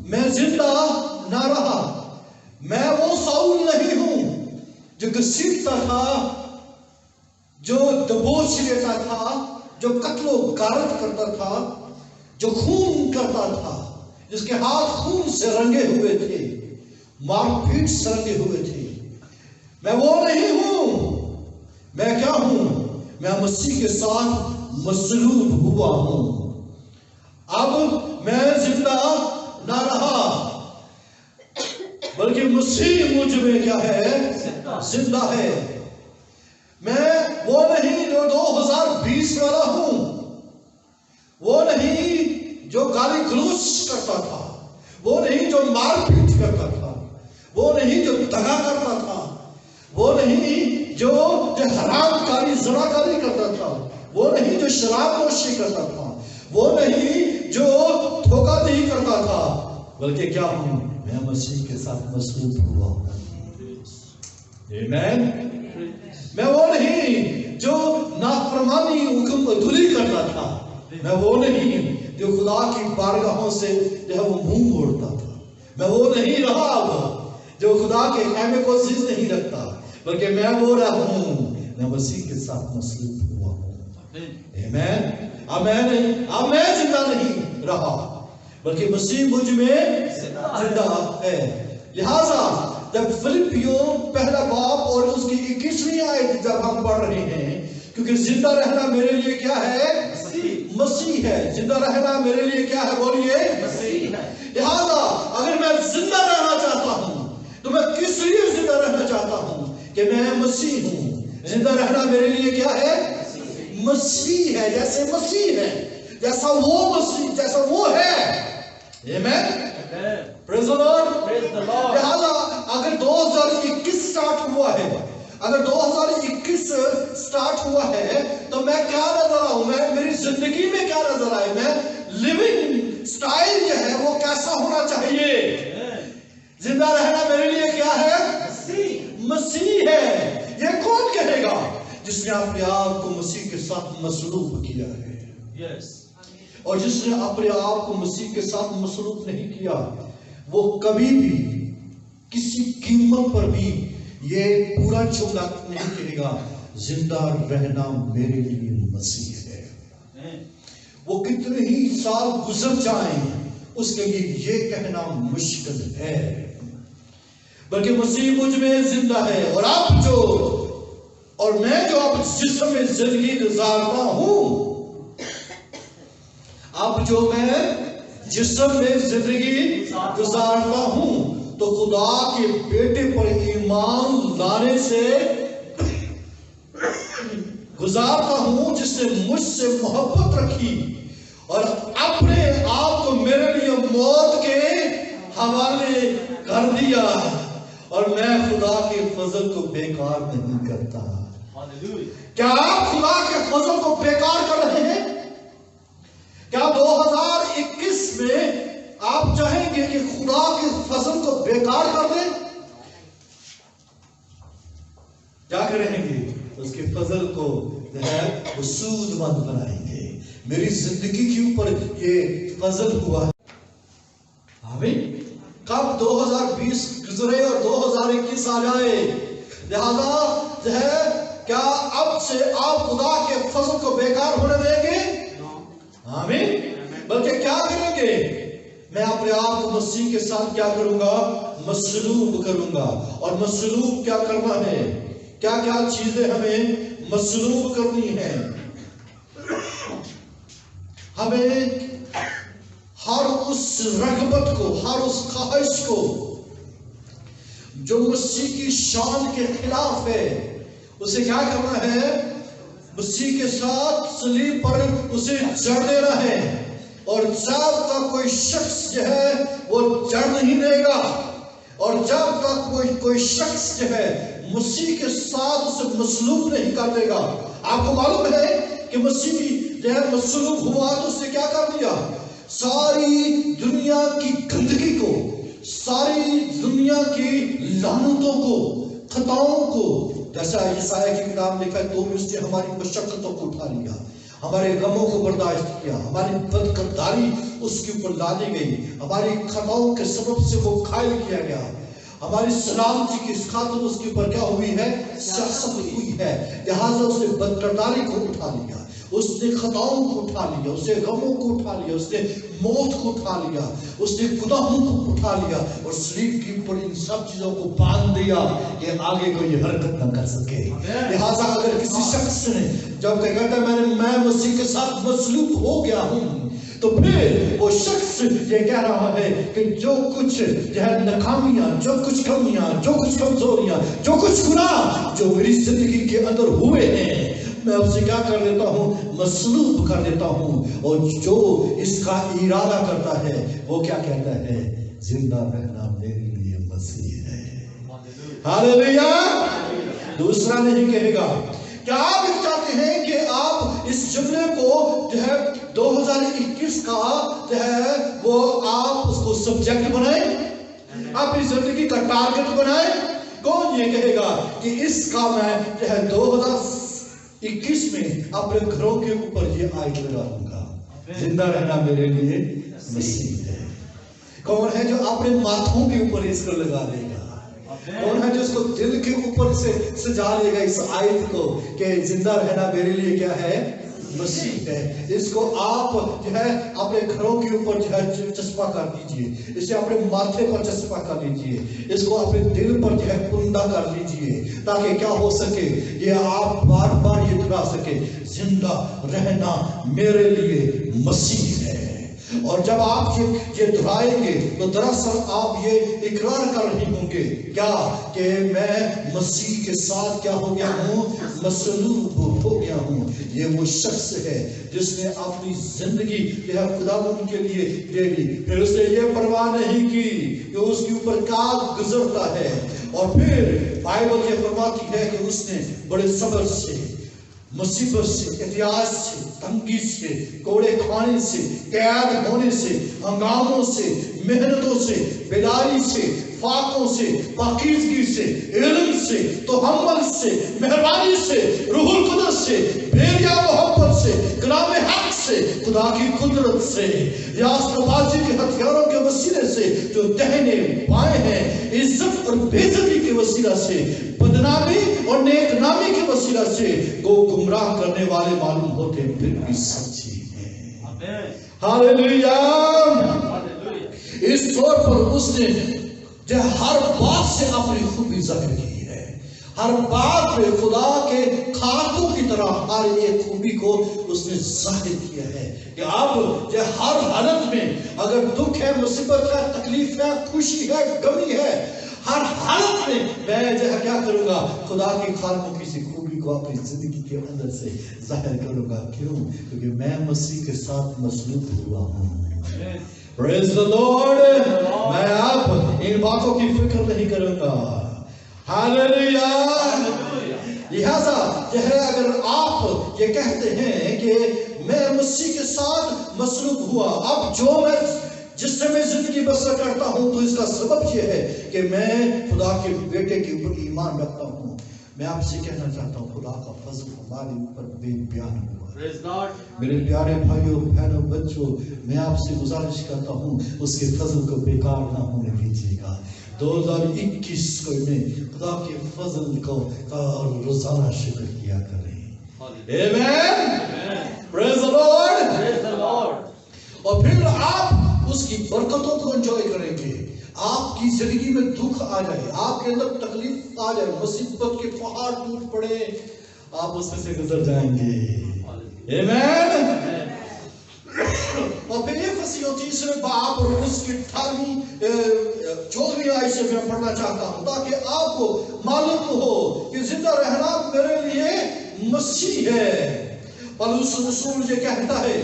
Speaker 1: मैं जिंदा ना रहा। मैं वो साउल नहीं हूं जो घसीटता था, जो दबोच लेता था, जो कत्लो गारत करता था, जो खून करता था, जिसके हाथ खून से रंगे हुए थे, मारपीट से रंगे हुए थे। मैं वो नहीं हूं। मैं क्या हूं? मैं मसीह के साथ मसलूब हुआ हूं। अब मैं जिंदा ना रहा, बल्कि मसीह मुझ में क्या है? जिंदा है। मैं वो नहीं जो 2020 वाला हूं, वो नहीं जो गाली गलौज करता था, वो नहीं जो मारपीट करता था, वो नहीं जो दगा करता था, वो नहीं जो हरामकारी ज़नाकारी करता था, वो नहीं जो शराब नोशी करता था, वो नहीं जो धोखाधड़ी करता था, बल्कि क्या हूं? मैं मसीह के साथ मसलूब हुआ हूं। आमीन। मैं वो नहीं जो नाफरमानी हुक्म अधूरी करता था, मैं वो नहीं जो खुदा की बारगाहों से जो है वो मुंह मोड़ता था, मैं वो नहीं रहा अब जो खुदा के ख़ैमे को अज़ीज़ नहीं रखता, बल्कि मैं वो रहा हूं, मैं मसीह के साथ मसलूब हुआ हूं। आमीन। अब मैं जिंदा नहीं रहा, बल्कि मसीह मुझ में जिंदा है। लिहाजा जब फिलिपियों पहला बाब और उसकी 21वीं आयत जब हम पढ़ रहे हैं, क्योंकि जिंदा रहना मेरे लिए क्या है? मसीह है। जिंदा रहना मेरे लिए क्या है? बोलिए
Speaker 4: मसीह है।
Speaker 1: लिहाजा अगर मैं जिंदा रहना चाहता हूं तो मैं किस लिए जिंदा रहना चाहता हूं? कि मैं मसीह हूं। जिंदा रहना मेरे लिए क्या है? मसीह है। जैसे मसीह है, जैसा वो मसीह, जैसा वो है। आमीन। Praise the Lord.
Speaker 4: Praise the Lord.
Speaker 1: लिहाजा अगर 2021 स्टार्ट हुआ है, अगर 2021 स्टार्ट हुआ है, तो मैं क्या नजर आऊं? मैं मेरी जिंदगी में क्या नजर आए? मैं लिविंग स्टाइल जो है वो कैसा होना चाहिए? जिंदा रहना मेरे लिए क्या है? मसीह है। ये कौन कहेगा? जिसने अपने आप को मसीह के साथ मसलूब किया है।
Speaker 4: Yes.
Speaker 1: और जिसने अपने आप को मसीह के साथ मसलूब नहीं किया, वो कभी भी किसी कीमत पर भी ये पूरा जुमला नहीं कहेगा, जिंदा रहना मेरे लिए मसीह है। वो कितने ही साल गुजर जाएं, उसके लिए ये कहना मुश्किल है। बल्कि मसीह मुझ में जिंदा है, और मैं जो अब जिस्म में जिंदगी गुजारता हूं, अब जो मैं जिस्म में जिंदगी गुजारता हूं, तो खुदा के बेटे पर ईमान लाने से गुजारता हूं, जिसने मुझसे मोहब्बत रखी और अपने आप को मेरे लिए मौत के हवाले कर दिया। और मैं खुदा के फजल को बेकार नहीं करता।
Speaker 4: Hallelujah.
Speaker 1: क्या आप खुदा के फजल को बेकार कर रहे हैं? क्या 2021 में आप चाहेंगे कि खुदा के फजल को बेकार कर दें? क्या करेंगे? उसके फजल को जो है वो सूदमंद बनाएंगे। मेरी जिंदगी के ऊपर ये फजल हुआ है। आमीन। कब 2020 गुजरे और 2021 आ जाए, लिहाजा जो है क्या अब से आप खुदा के फजल को बेकार होने देंगे? आमीन। बल्कि क्या करेंगे? मैं अपने आप को मसीह के साथ क्या करूंगा? मसलूब करूंगा। और मसलूब क्या करना है? क्या क्या चीजें हमें मसलूब करनी है? हमें हर उस रगबत को, हर उस ख्वाहिश को जो मसीह की शान के खिलाफ है, उसे क्या करना है? मसीह के साथ सलीब पर उसे जड़ देना है। और जब तक कोई शख्स जो है वो जड़ नहीं देगा, और जब तक कोई शख्स जो है मसीह के साथ उसे मसलूब नहीं कर देगा। आपको मालूम है कि मसीह जो है मसलूब हुआ तो उसने क्या कर दिया? सारी दुनिया की गंदगी को, सारी दुनिया की लानतों को, खताओं को, जैसा यशायाह की किताब लिखा है, तो उसने हमारी मशक्कतों को उठा लिया, हमारे गमों को बर्दाश्त किया, हमारी बदकिरदारी उसके ऊपर ला दी गई, हमारी खताओं के सबब से वो घायल किया गया, हमारी सलामती की खातिर उसके ऊपर क्या हुई है? सियासत हुई है। लिहाजा उसने बदकिरदारी को उठा लिया, उसने खताओं को उठा लिया, उसने गमों को उठा लिया, उसने मौत को उठा लिया, उसने गुनाहों को उठा लिया और सलीब के ऊपर इन सब चीजों को बांध दिया कि आगे कोई हरकत न कर सके। लिहाजा अगर किसी शख्स ने जब कहता है मैं मसीह के साथ मसलूब हो गया हूं, तो फिर वो शख्स ये कह रहा है कि जो कुछ जो है नाकामियां, जो कुछ कमियां, जो कुछ कमजोरियां, जो कुछ गुनाह जो मेरी जिंदगी के अंदर हुए हैं, मैं उसे क्या कर देता हूं? मसलूब कर देता हूं। और जो इसका इरादा करता है वो क्या कहता है? जिंदा रहना मेरे लिए मसीह है। हालेलुया। दूसरा नहीं कहेगा। क्या आप चाहते हैं कि आप इस जुमले को जो है 2021 का जो है वो आप उसको सब्जेक्ट बनाएं, आप इस जिंदगी का टारगेट बनाएं? कौन ये कहेगा कि इसका मैं जो है 2021 में अपने घरों के ऊपर ये आयत लगाऊंगा, जिंदा रहना मेरे लिए मसीह है? कौन है जो अपने माथों के ऊपर इसको लगा देगा? कौन है जो इसको दिल के ऊपर से सजा लेगा इस आयत को कि जिंदा रहना मेरे लिए क्या है? मसीह है। इसको आप जो है अपने घरों के ऊपर जो है चस्पा कर दीजिए, इसे अपने माथे पर चस्पा कर लीजिए, इसको अपने दिल पर जो है कुंदा कर लीजिए, ताकि क्या हो सके, ये आप बार बार ये दोहरा सके, जिंदा रहना मेरे लिए मसीह है। और जब आप ये दोहराएंगे तो दरअसल आप ये इकरार कर रहे होंगे क्या, कि मैं मसीह के साथ क्या हो गया हूँ, मसलूब हो गया हूँ। ये वो शख्स है जिसने अपनी जिंदगी खुदावंद के लिए दे दी, फिर उसने ये परवाह नहीं की कि उसके ऊपर क्या गुजरता है, और फिर बाइबल ये फरमाती है कि उसने बड़े सब्र से, मुसीबत से, एहतियात से, तंगी से, कोड़े खाने से, कैद होने से, हंगामों से, मेहनतों से, बेदारी से, फाकों से, पाकीज़गी से, इल्म से, तोहम्मल से, मेहरबानी से, रूहुल कुदस से, बेरिया मोहब्बत से, कलाम हक से, खुदा की कुदरत से, रियासतबाजी के हथियारों के वसीले से, जो दहने बाएं हैं, इज्जत और बेइज्जती के वसीला से, बदनामी और नेकनामी के वसीला से को गुमराह करने वाले मालूम होते हैं, फिर भी सच्ची हैं। हालेलुया। इस तौर पर उसने जो हर बात से अपनी खूबी जाहिर की है, हर बात में खुदा के खाकों की तरह हर एक खूबी को उसने जाहिर किया है कि अब जो हर हालत में, अगर दुख है, मुसीबत है, तकलीफ है, खुशी है, गमी है, हर हालत में मैं जो है क्या करूंगा, खुदा की खाकों की सी खूबी को अपनी जिंदगी के अंदर से जाहिर करूंगा। क्यों? क्योंकि मैं मसीह के साथ मसलूब हुआ हूँ। Praise the Lord। मैं आप इन बातों की फिक्र नहीं करूंगा। हालेलुया। लिहाजा जो है, अगर आप ये कहते हैं कि मैं मसीह के साथ मसलूब हुआ, अब जो मैं जिससे मैं जिंदगी बसर करता हूं, तो इसका सबब यह है कि मैं खुदा के बेटे के ऊपर ईमान रखता हूं। मैं आपसे कहना चाहता हूं, खुदा का फजल हमारे ऊपर बेबयान हुआ। मेरे प्यारे भाइयों, बहनों, बच्चों, मैं आपसे गुजारिश करता हूं, उसके फजल को बेकार ना होने दीजिएगा। 2021 को में खुदा के फजल को रोजाना शुक्र किया करें। आमेन। Praise the lord. और फिर आप उसकी बरकतों को एंजॉय करेंगे। आपकी जिंदगी में दुख आ जाए, आपके अंदर तकलीफ आ जाए, मुसीबत के पहाड़ टूट पड़े, आप उसमें से गुजर जाएंगे। आमेन। और फिर ये फसीह 3 बाब और उसकी 14वीं आयत से मैं पढ़ना चाहता हूं, ताकि आपको मालूम हो कि जिंदा रहना मेरे लिए मसीह है। पौलुस रसूल ये कहता है,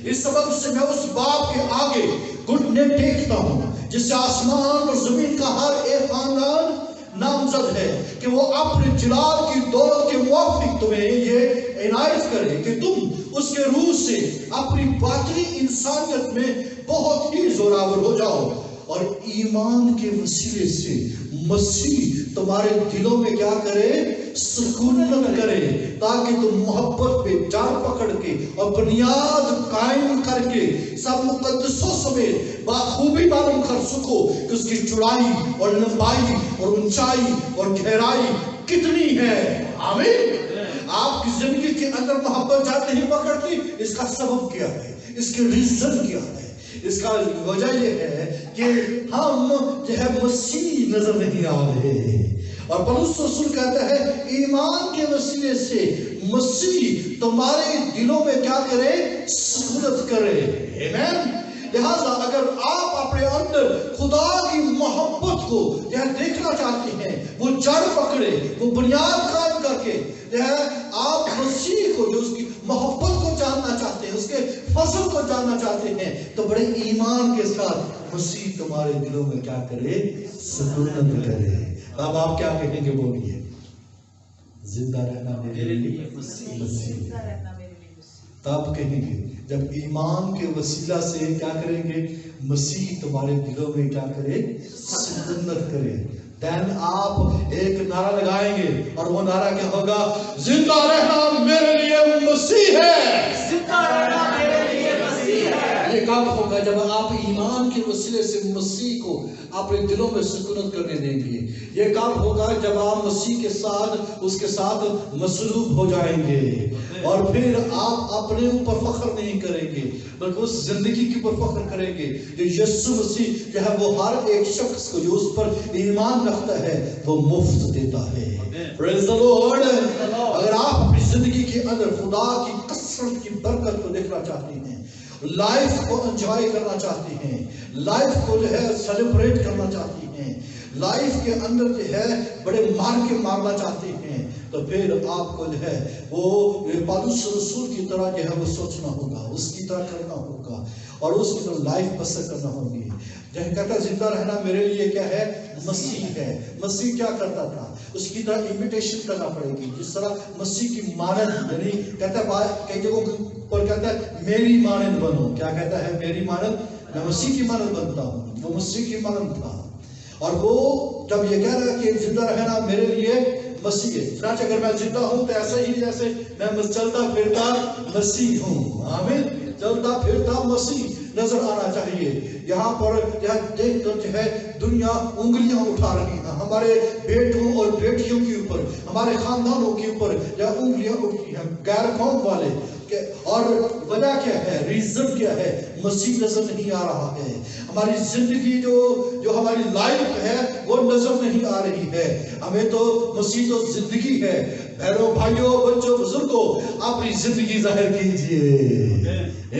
Speaker 1: इस सबब से मैं उस बाप के आगे घुटने टेकता हूं जिससे आसमान और जमीन का हर एक खानदान नामजद है, कि वो अपने जलाल की दौलत के मुआफिक तुम्हें ये इनायत करे कि तुम उसके रूह से अपनी बातनी इंसानियत में बहुत ही जोरावर हो जाओ, और ईमान के वसीले से मसीह तुम्हारे दिलों में क्या करे, सुकूनत करे, ताकि तुम मोहब्बत पे जान पकड़ के और बुनियाद कायम करके सब मुकद्दसों समेत बाखूबी मालूम कर सको कि उसकी चौड़ाई और लंबाई और ऊंचाई और गहराई कितनी है। आमीन। आपकी जिंदगी के अंदर मोहब्बत जान नहीं पकड़ती, इसका सबब क्या है, इसके रीजन क्या है? इसका वजह यह है कि हम जो है मसीह नजर नहीं आ रहे। और पौलुस रसूल कहता है, ईमान के वसीले से मसीह तुम्हारे दिलों में क्या करे, सुकूनत करे। आमीन। लिहाजा अगर आप अपने अंदर खुदा की मोहब्बत को यह देखना चाहते हैं, वो जड़ पकड़े, वो बुनियाद कायम करके आप मसीह को, जो उसकी मोहब्बत को जानना चाहते हैं, उसके फसल को जानना चाहते हैं, तो बड़े ईमान के साथ मसीह तुम्हारे दिलों में क्या करे, सुकूनत करे। अब आप क्या कहेंगे, बोलिए। जिंदा रहना मेरे लिए मसीह। तब कहेंगे जब ईमान के वसीला से क्या करेंगे, मसीह तुम्हारे दिलों में क्या करे, सुकूनत करे। देन आप एक नारा लगाएंगे, और वो नारा क्या होगा, जिंदा रहना मेरे लिए मसीह है।
Speaker 4: जिंदा रहना मेरे लिए मसीह है।
Speaker 1: ये یہ کب ہوگا؟ جب آپ ایمان کے وسیلے سے مسیح کو اپنے دلوں میں سکونت کرنے دیں گے. یہ کب ہوگا؟ جب آپ مسیح کے ساتھ اس کے ساتھ مصلوب ہو جائیں گے. اور پھر آپ اپنے اوپر فخر نہیں کریں گے بلکہ اس زندگی کے اوپر فخر کریں گے جو یسوع مسیح جو ہے وہ ہر ایک شخص کو جو اس پر ایمان رکھتا ہے وہ مفت دیتا ہے. Praise the Lord. اگر آپ اپنی زندگی کے اندر خدا کی کثرت کی برکت کو دیکھنا چاہتے ہیں، لائف کو انجوائے کرنا چاہتے ہیں، لائف کو جو ہے سیلیبریٹ کرنا چاہتے ہیں، لائف کے اندر جو ہے بڑے مار کے مارنا چاہتے ہیں، تو پھر آپ کو جو ہے وہ پالوس رسول کی طرح جو ہے وہ سوچنا ہوگا، اس کی طرح کرنا ہوگا اور اس کی طرح لائف بسر کرنا ہوگی. جہاں کہتا زندہ رہنا میرے لیے کیا ہے؟ مسیح ہے. مسیح کیا کرتا تھا؟ اس کی طرح امیٹیشن کرنا پڑے گی، جس طرح مسیح کی مانند، یعنی کہتا ہے کئی جگہوں پر کہتا ہے میری مانند بنو. کیا کہتا ہے؟ میری مانند. میں مسیح کی مانند بنتا ہوں. وہ مسیح کی مانند تھا اور وہ جب یہ کہہ رہا ہے کہ زندہ رہنا میرے لیے مسیح ہے. چنانچہ اگر میں زندہ ہوں تو ایسا ہی جیسے میں چلتا پھرتا مسیح ہوں. آمین. چلتا پھرتا مسیح نظر آنا چاہیے. یہاں پر دیکھ کر جو ہے دنیا انگلیاں اٹھا رہی ہیں ہمارے بیٹوں اور بیٹیوں کے اوپر، ہمارے خاندانوں کے اوپر یا انگلیاں اٹھتی ہیں غیر قوم والے. اور وجہ کیا ہے؟ ریزن کیا ہے؟ مسیح نظر نہیں آ رہا ہے. ہماری زندگی جو ہماری لائف ہے وہ نظر نہیں آ رہی ہے. ہمیں تو مسیح تو زندگی ہے. بہنوں بھائیوں بچوں بزرگوں اپنی زندگی ظاہر کیجئے.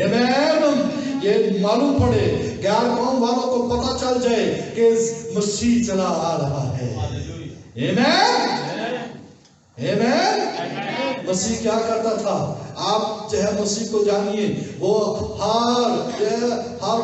Speaker 1: آمین. یہ معلوم پڑے، غیر قوم والوں کو پتہ چل جائے کہ مسیح چلا آ رہا ہے. آمین. آمین. مسیح کیا کرتا تھا؟ آپ جو ہے مسیح کو جانیے، وہ ہر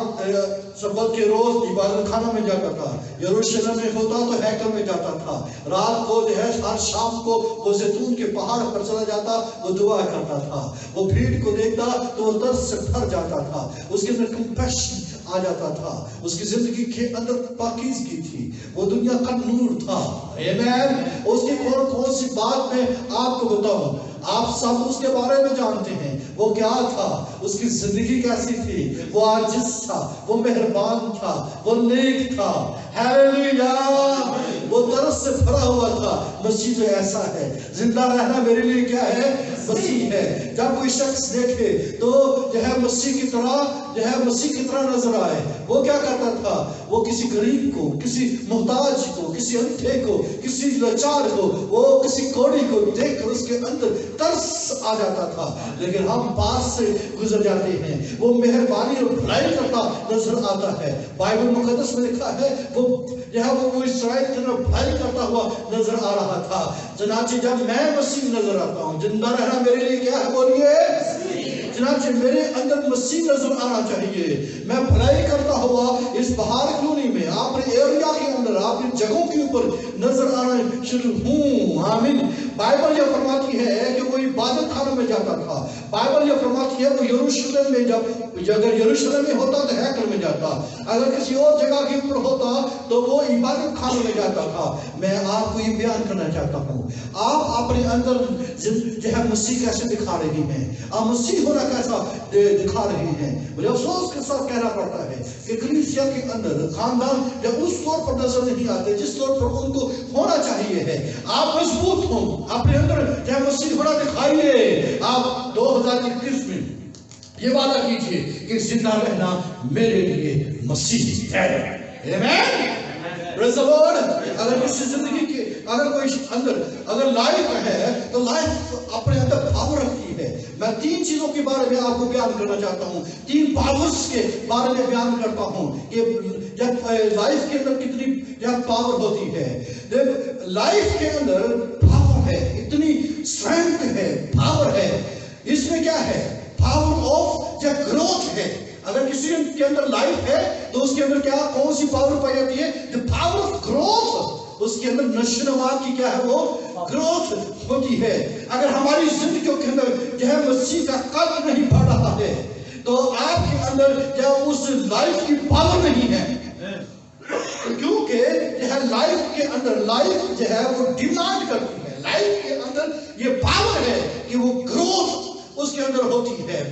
Speaker 1: سبت کے روز عبادت خانہ میں جاتا تھا. یروشلم میں ہوتا تو ہیکل میں جاتا تھا. رات کو جو ہے ہر شام کو وہ زیتون کے پہاڑ پر چلا جاتا، وہ دعا کرتا تھا. وہ بھیڑ کو دیکھتا تو وہ درد سے بھر جاتا تھا. اس کے اندر کمپیشن آ جاتا تھا. اس کی زندگی کے اندر پاکیزگی تھی. وہ دنیا کا نور تھا. آمین. اس کی کون سی بات میں آپ کو بتاؤں؟ آپ سب اس کے بارے میں جانتے ہیں. وہ کیا تھا؟ اس کی زندگی کیسی تھی؟ وہ عاجز تھا، وہ مہربان تھا، وہ نیک تھا. ہیلیلویا. وہ درد سے بھرا ہوا تھا. مسیح جو ایسا ہے. زندہ رہنا میرے لیے کیا ہے؟ مسیح ہے. جب کوئی شخص دیکھے تو جو ہے مسیح کی طرح نظر آئے. وہ کیا کرتا تھا؟ وہ کسی غریب کو، کسی محتاج کو، کسی اندھے کو، کسی لاچار کو، وہ کسی کوڑی کو دیکھ کر اس کے اندر ترس آ جاتا تھا. لیکن ہم پاس سے گزر جاتے ہیں. وہ مہربانی اور بھلائی کرتا نظر آتا ہے. بائبل مقدس میں لکھا ہے وہ اسرائیل کی طرف بھلائی کرتا ہوا نظر آ رہا تھا. چنانچہ جب میں مسیح نظر آتا ہوں، زندہ رہنا میرے لیے کیا ہے؟ بولیے. چنانچہ میرے اندر مسیح نظر آنا چاہیے. میں بھلائی کرتا ہوا اس پہاڑ کلونی میں، اپنے ایریا کے اندر، اپنی جگہوں کے اوپر نظر آنا شروع ہوں. آمین. بائبل یہ فرماتی ہے کہ وہ عبادت خانہ میں جاتا تھا. بائبل یہ فرماتی ہے وہ یروشلم میں اگر یروشلم میں ہوتا تو ہیکل میں جاتا، اگر کسی اور جگہ کے اوپر ہوتا تو وہ عبادت خانہ میں جاتا تھا. میں آپ کو یہ بیان کرنا چاہتا ہوں، آپ اپنے اندر جو ہے مسیح کیسے دکھا رہی ہیں، آپ مسیح ہونا کیسا دکھا رہی ہیں. مجھے افسوس کے ساتھ کہنا پڑتا ہے کہ کلیسیا کے اندر خاندان جب اس طور پر نظر نہیں آتے جس طور پر ان کو ہونا چاہیے ہے. آپ مضبوط ہوں، اپنے اندر جو ہے مسیح ہونا دکھائیے. آپ 2021 میں یہ وعدہ کیجئے کہ زندہ رہنا میرے لیے مسیح ہے. آمین. پریز دی لارڈ. اگر کسی زندگی کے اگر لائف ہے تو لائف اپنے اندر پاور رکھتی ہے. میں 3 چیزوں کے بارے میں آپ کو بیان کرنا چاہتا ہوں، 3 پاورز کے بارے میں بیان کرتا ہوں کہ جب لائف کے اندر کتنی پاور ہوتی ہے. لائف کے اندر پاور ہے، اتنی اسٹرینتھ ہے، پاور ہے. اس میں کیا ہے؟ پاور آف گروتھ ہے. اگر کسی کے اندر لائف ہے تو اس کے اندر کیا کون سی پاور پائی جاتی ہے؟ the power of growth. اس کے اندر نشوونما کی کیا ہے؟ وہ گروتھ ہوتی ہے. اگر ہماری زندگیوں کے اندر جو ہے مسیح کا قد نہیں بڑھ رہا ہے تو آپ کے اندر کیا اس لائف کی پاور نہیں ہے. کیونکہ جو ہے لائف کے اندر لائف جو ہے وہ ڈیمانڈ کرتی ہے. لائف کے اندر یہ پاور ہے کہ وہ گروتھ اس کے اندر ہوتی ہے.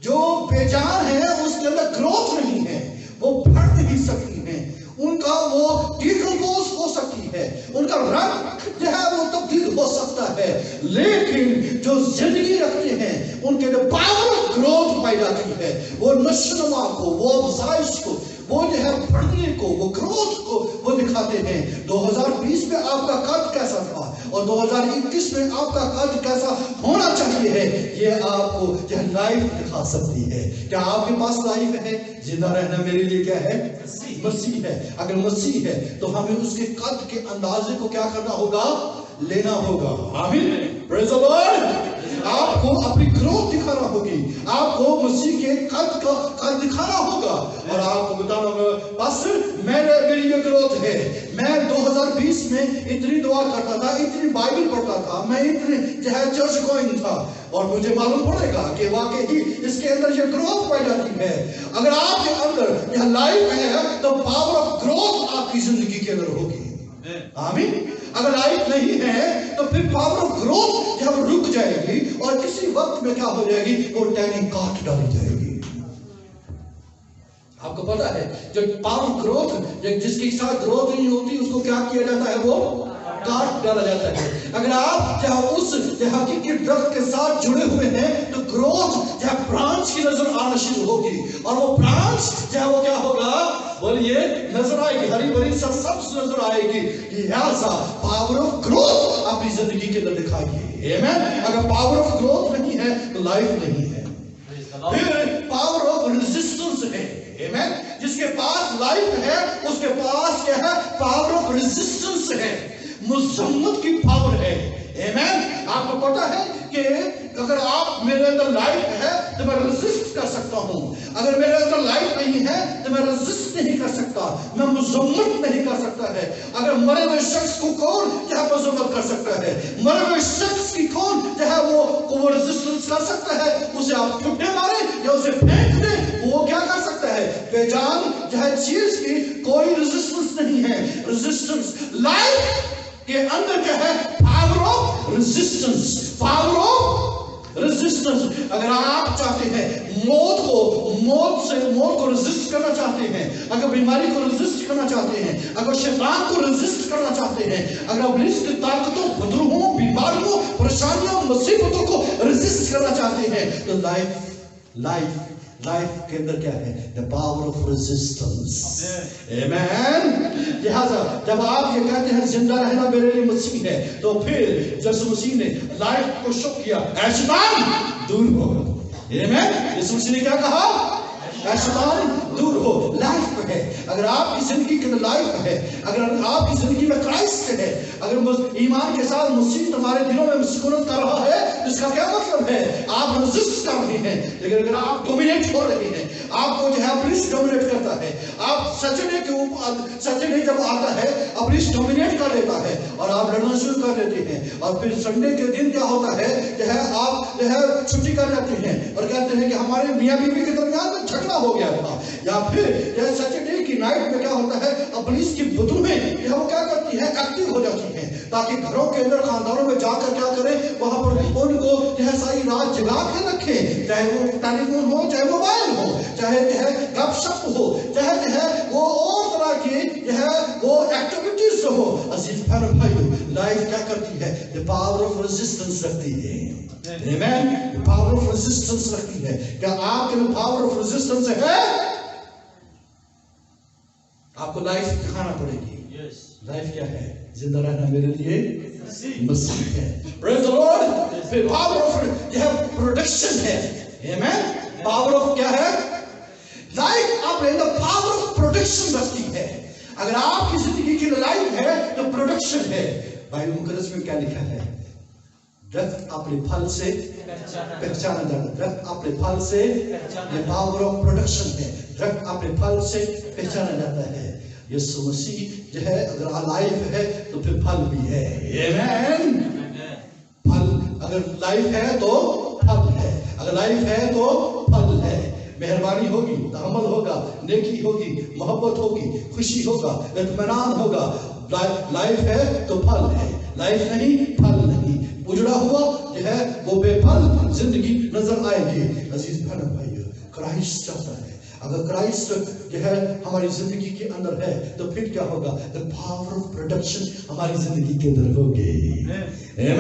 Speaker 1: जो बेजान है उसके अंदर ग्रोथ नहीं है, वो बढ़ नहीं सकती हैं, उनका वो डिकम्पोज हो सकती है, उनका रंग जो है वो तब्दील हो सकता है, लेकिन जो जिंदगी रखते हैं उनके अंदर पावर ऑफ ग्रोथ पाई जाती है। वो नशोनुमा को, वो अफजाइश को, वो जो है बढ़ने को, वो ग्रोथ को वो दिखाते हैं। 2020 में आपका कद कैसा था और 2021 में आपका कद कैसा होना चाहिए है, ये आपको जो लाइफ दिखा सकती है। क्या आपके पास लाइफ है? जिंदा रहना मेरे लिए क्या है? मसीह है। अगर मसीह है तो हमें उसके कद के अंदाजे को क्या करना होगा? लेना होगा। आमीन, प्रेज़ द लॉर्ड। आपको अपनी ग्रोथ दिखाना होगी, आपको मसीह के कद दिखाना होगा और आपको बताना होगा पास्टर मेरी ये ग्रोथ है, मैं 2020 में इतनी दुआ करता था, इतनी बाइबल पढ़ता था, मैं इतने जो है चर्च गोइंग था और मुझे मालूम पड़ेगा कि वाकई ही इसके अंदर ये ग्रोथ पाई जाती है। अगर आपके अंदर यह लाइफ है तो पावर ऑफ ग्रोथ आपकी जिंदगी के अंदर होगी। आमीन। अगर लाइफ नहीं है तो फिर पावर ऑफ ग्रोथ जब रुक जाएगी और किसी वक्त में क्या हो जाएगी? वो टैनिंग काट डाली जाएगी। आपको पता है जो पावर ग्रोथ, जिसके साथ ग्रोथ नहीं होती उसको क्या किया जाता है? वो काट डाला जाता है। अगर आप चाहे उस हकीकी दरख्त के साथ जुड़े हुए हैं तो ग्रोथ चाहे ब्रांच की नजर आना शुरू होगी और वो ब्रांच चाहे वो क्या होगा? बोलिए, नजर आएगी, हरी भरी सब्ज नजर आएगी। लिहाजा पावर ऑफ ग्रोथ अपनी जिंदगी के अंदर दिखाइए। आमीन। अगर पावर ऑफ ग्रोथ नहीं है तो लाइफ नहीं है। फिर पावर ऑफ रेजिस्टेंस है। आमीन। जिसके पास लाइफ है उसके पास क्या है? पावर ऑफ रेजिस्टेंस है, मुजम्मत की पावर है। आमीन। आपको पता है कि अगर आप मेरे अंदर लाइफ है तो मैं रेजिस्ट कर सकता हूं, अगर मेरे अंदर लाइफ नहीं है तो मैं रेजिस्ट नहीं कर सकता, मैं मुजम्मत नहीं कर सकता है। अगर मरे हुए शख्स को कौन जो है मुजम्मत कर सकता है? मरे हुए शख्स की कौन जो है वो रेजिस्टेंस कर सकता है? उसे आप ठुड्डे मारे या उसे फेंक दे, वो क्या कर सकता है? बेजान जो है चीज की कोई रेजिस्टेंस नहीं है। रेजिस्टेंस लाइफ के अंदर क्या है? Power of resistance, power of resistance. अगर आप चाहते हैं मौत को रेजिस्ट करना चाहते हैं, अगर बीमारी को रेजिस्ट करना चाहते हैं, अगर शैतान को रेजिस्ट करना चाहते हैं, अगर इब्लीस की ताकतों, बदरूहों, बीमारियों, परेशानियों, मुसीबतों को रेजिस्ट करना चाहते हैं तो लाइफ के अंदर क्या है? The power of resistance. आमीन। लिहाजा जब आप ये कहते हैं जिंदा रहना मेरे लिए मसीह है तो फिर जब मसीह ने लाइफ को शो किया, ऐ शैतान दूर हो। आमीन। यीशु मसीह ने क्या कहा? ऐ शैतान दूर हो। लाइफ है। अगर आपकी जिंदगी के अंदर लाइफ है, अगर आपकी जिंदगी में क्राइस्ट है, अगर ईमान के साथ मसीह तुम्हारे दिलों में सुकूनत कर रहा है, इसका क्या मतलब है? आप रेजिस्ट कर रहे हैं, लेकिन अगर आप डोमिनेट हो रहे हैं, आपको जो है इब्लीस डोमिनेट करता है, आप सचने के ऊपर, सचने जब आता है इब्लीस डोमिनेट कर लेता है और आप लड़ना शुरू कर देते हैं और फिर संडे के दिन क्या होता है जो है आप जो है छुट्टी कर जाते हैं और कहते हैं कि हमारे मियां बीवी के दरमियान में झगड़ा हो गया था। या फिर सैटरडे की नाइट में क्या होता है? इब्लीस की बुद्धुएं वो क्या करती है? एक्टिव हो जाती हैं ताकि घरों के अंदर, खानदानों में जाकर क्या करें? वहां पर उनको जो है सारी रात जगा के रखें, चाहे वो टेलीफोन हो, चाहे मोबाइल हो, चाहे जो है गपशप हो, चाहे जो है वो और तरह की जो है वो एक्टिविटीज हो। अजीज भाइयों, लाइफ क्या करती है? द पावर ऑफ रेजिस्टेंस रखती है। आमीन। पावर ऑफ रेजिस्टेंस रखती है। क्या आपके में पावर ऑफ रेजिस्टेंस है? आपको लाइफ दिखाना पड़ेगी। लाइफ क्या है? जिंदा रहना मेरे लिए मसीह है। Praise the Lord. फिर पावर ऑफ यह प्रोडक्शन है। आमीन। पावर ऑफ क्या है? लाइफ आप द पावर ऑफ प्रोडक्शन रखती है। अगर आपकी जिंदगी की लाइफ है तो प्रोडक्शन है। बाइबल मुकद्दस में क्या लिखा है? दरख्त अपने फल से पहचाना जाता है। दरख्त अपने फल से, ये पावर ऑफ प्रोडक्शन है। दरख्त अपने फल से पहचाना जाता है। यीशु मसीह जो है अगर लाइफ है तो फिर फल भी है। आमीन। फल, अगर लाइफ है तो फल है, अगर लाइफ है तो फल है। मेहरबानी होगी, तहम्मुल होगा, नेकी होगी, मोहब्बत होगी, खुशी होगा, इत्मीनान होगा। लाइफ है तो फल है, लाइफ नहीं फल नहीं। उजड़ा हुआ जो है वो बेफल जिंदगी नजर आएगी। अजीज भाइयों, क्राइस्ट चाहता है। अगर क्राइस्ट जो है हमारी जिंदगी के अंदर है तो फिर क्या होगा? द पावर ऑफ प्रोडक्शन हमारी जिंदगी के अंदर होगी। आमीन।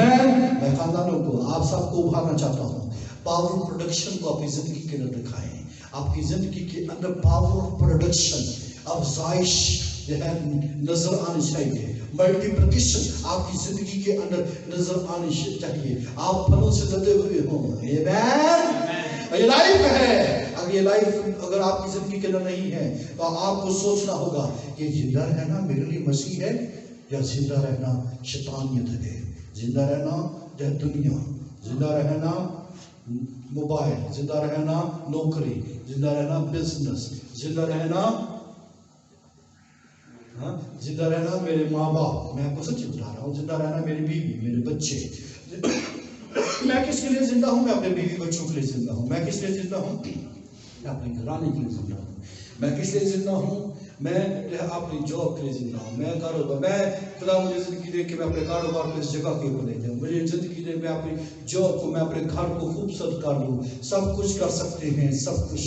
Speaker 1: मैं खानदानों को, आप सबको उभारना चाहता हूँ, पावर ऑफ प्रोडक्शन को अपनी जिंदगी के अंदर दिखाएं। आपकी जिंदगी के अंदर पावर ऑफ प्रोडक्शन, अफजाइश जो है नजर आनी चाहिए, मल्टीप्लिकेशन आपकी जिंदगी के अंदर नजर आनी चाहिए। आप फलों से लदे हुए हों। आमीन। ये लाइफ है। अगर ये लाइफ अगर आपकी जिंदगी के अंदर नहीं है तो आपको सोचना होगा कि जिंदा रहना मेरे लिए मसीह है या जिंदा रहना शैतानियत है, जिंदा रहना या दुनिया, जिंदा रहना मोबाइल, जिंदा रहना नौकरी, जिंदा रहना बिजनेस, जिंदा रहना जिंदा रहना मेरे माँ बाप, मैं आपको सच्ची बता रहा हूँ, जिंदा रहना मेरी बीवी, मेरे बच्चे। मैं किसके लिए जिंदा हूँ? मैं अपने बीवी बच्चों के लिए जिंदा हूँ। मैं किस लिए जिंदा हूँ? मैं अपनी घराने के लिए जिंदा हूँ। मैं किस लिए जिंदा हूँ? मैं अपनी जॉब के लिए जिंदा हूँ। मैं कारोबार, मैं खुदा मुझे जिंदगी दे कि मैं अपने कारोबार को इस जगह के ऊपर ले जाऊँ, मुझे जिंदगी दे मैं अपनी जॉब को, मैं अपने घर को खूबसूरत कर लूँ। सब कुछ कर सकते हैं, सब कुछ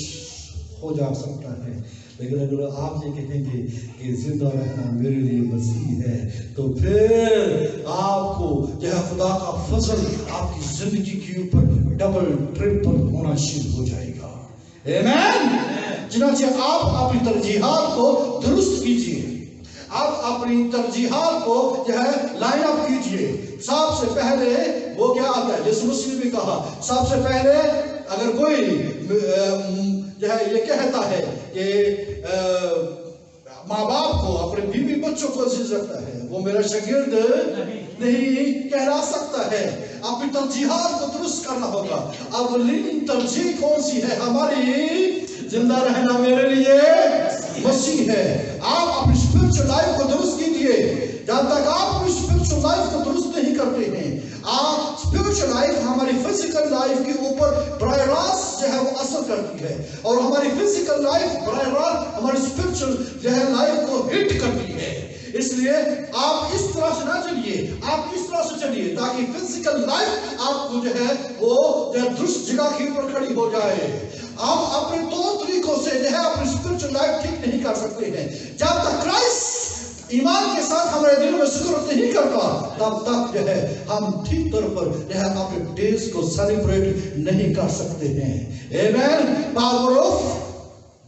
Speaker 1: हो जा सकता है, लेकिन अगर आप ये कहेंगे कि जिंदा रहना मेरे लिए मसीह है तो फिर आपको यह खुदा का फजल आपकी जिंदगी के ऊपर डबल ट्रिपल होना शुरू हो जाएगा। आमीन। चुनांचे आप अपनी तरजीहात को दुरुस्त कीजिए, आप अपनी तरजीहात को जो है लाइन अप कीजिए। सबसे पहले वो क्या आता है? यीशु मसीह ने भी कहा, सबसे पहले अगर कोई जो है ये कहता है कि माँ बाप को, अपने बीवी बच्चों को अजीज रखता है, वो मेरा शागिर्द नहीं कहला सकता है। अपनी तरजीहात को दुरुस्त करना होगा। अवलीन तरजीह कौन सी है? हमारी जिंदा रहना मेरे लिए मसीह है। आप अपनी स्पिरिचुअल लाइफ को दुरुस्त कीजिए। जब तक आप अपनी स्पिरिचुअल लाइफ को दुरुस्त नहीं करते हैं, आप स्पिरिचुअल लाइफ हमारी फिजिकल लाइफ के ऊपर बराह रास्त जो है वो असर करती है, और हमारी फिजिकल लाइफ बराह रास्त हमारी स्पिरिचुअल जो है लाइफ को हिट करती है। इसलिए आप इस तरह से ना चलिए, आप इस तरह से चलिए ताकि फिजिकल लाइफ आपको जो है वो दुरुस्त जगह के ऊपर खड़ी हो जाए। आप अपने तौर तरीकों से जो है अपनी स्पिरिचुअल लाइफ ठीक नहीं कर सकते हैं। जब तक क्राइस्ट ईमान के साथ हमारे दिलों में शुक्र नहीं करता, तब तक जो है हम ठीक तौर पर जो है अपने डेज को सेलिब्रेट नहीं कर सकते हैं। आमीन। Power of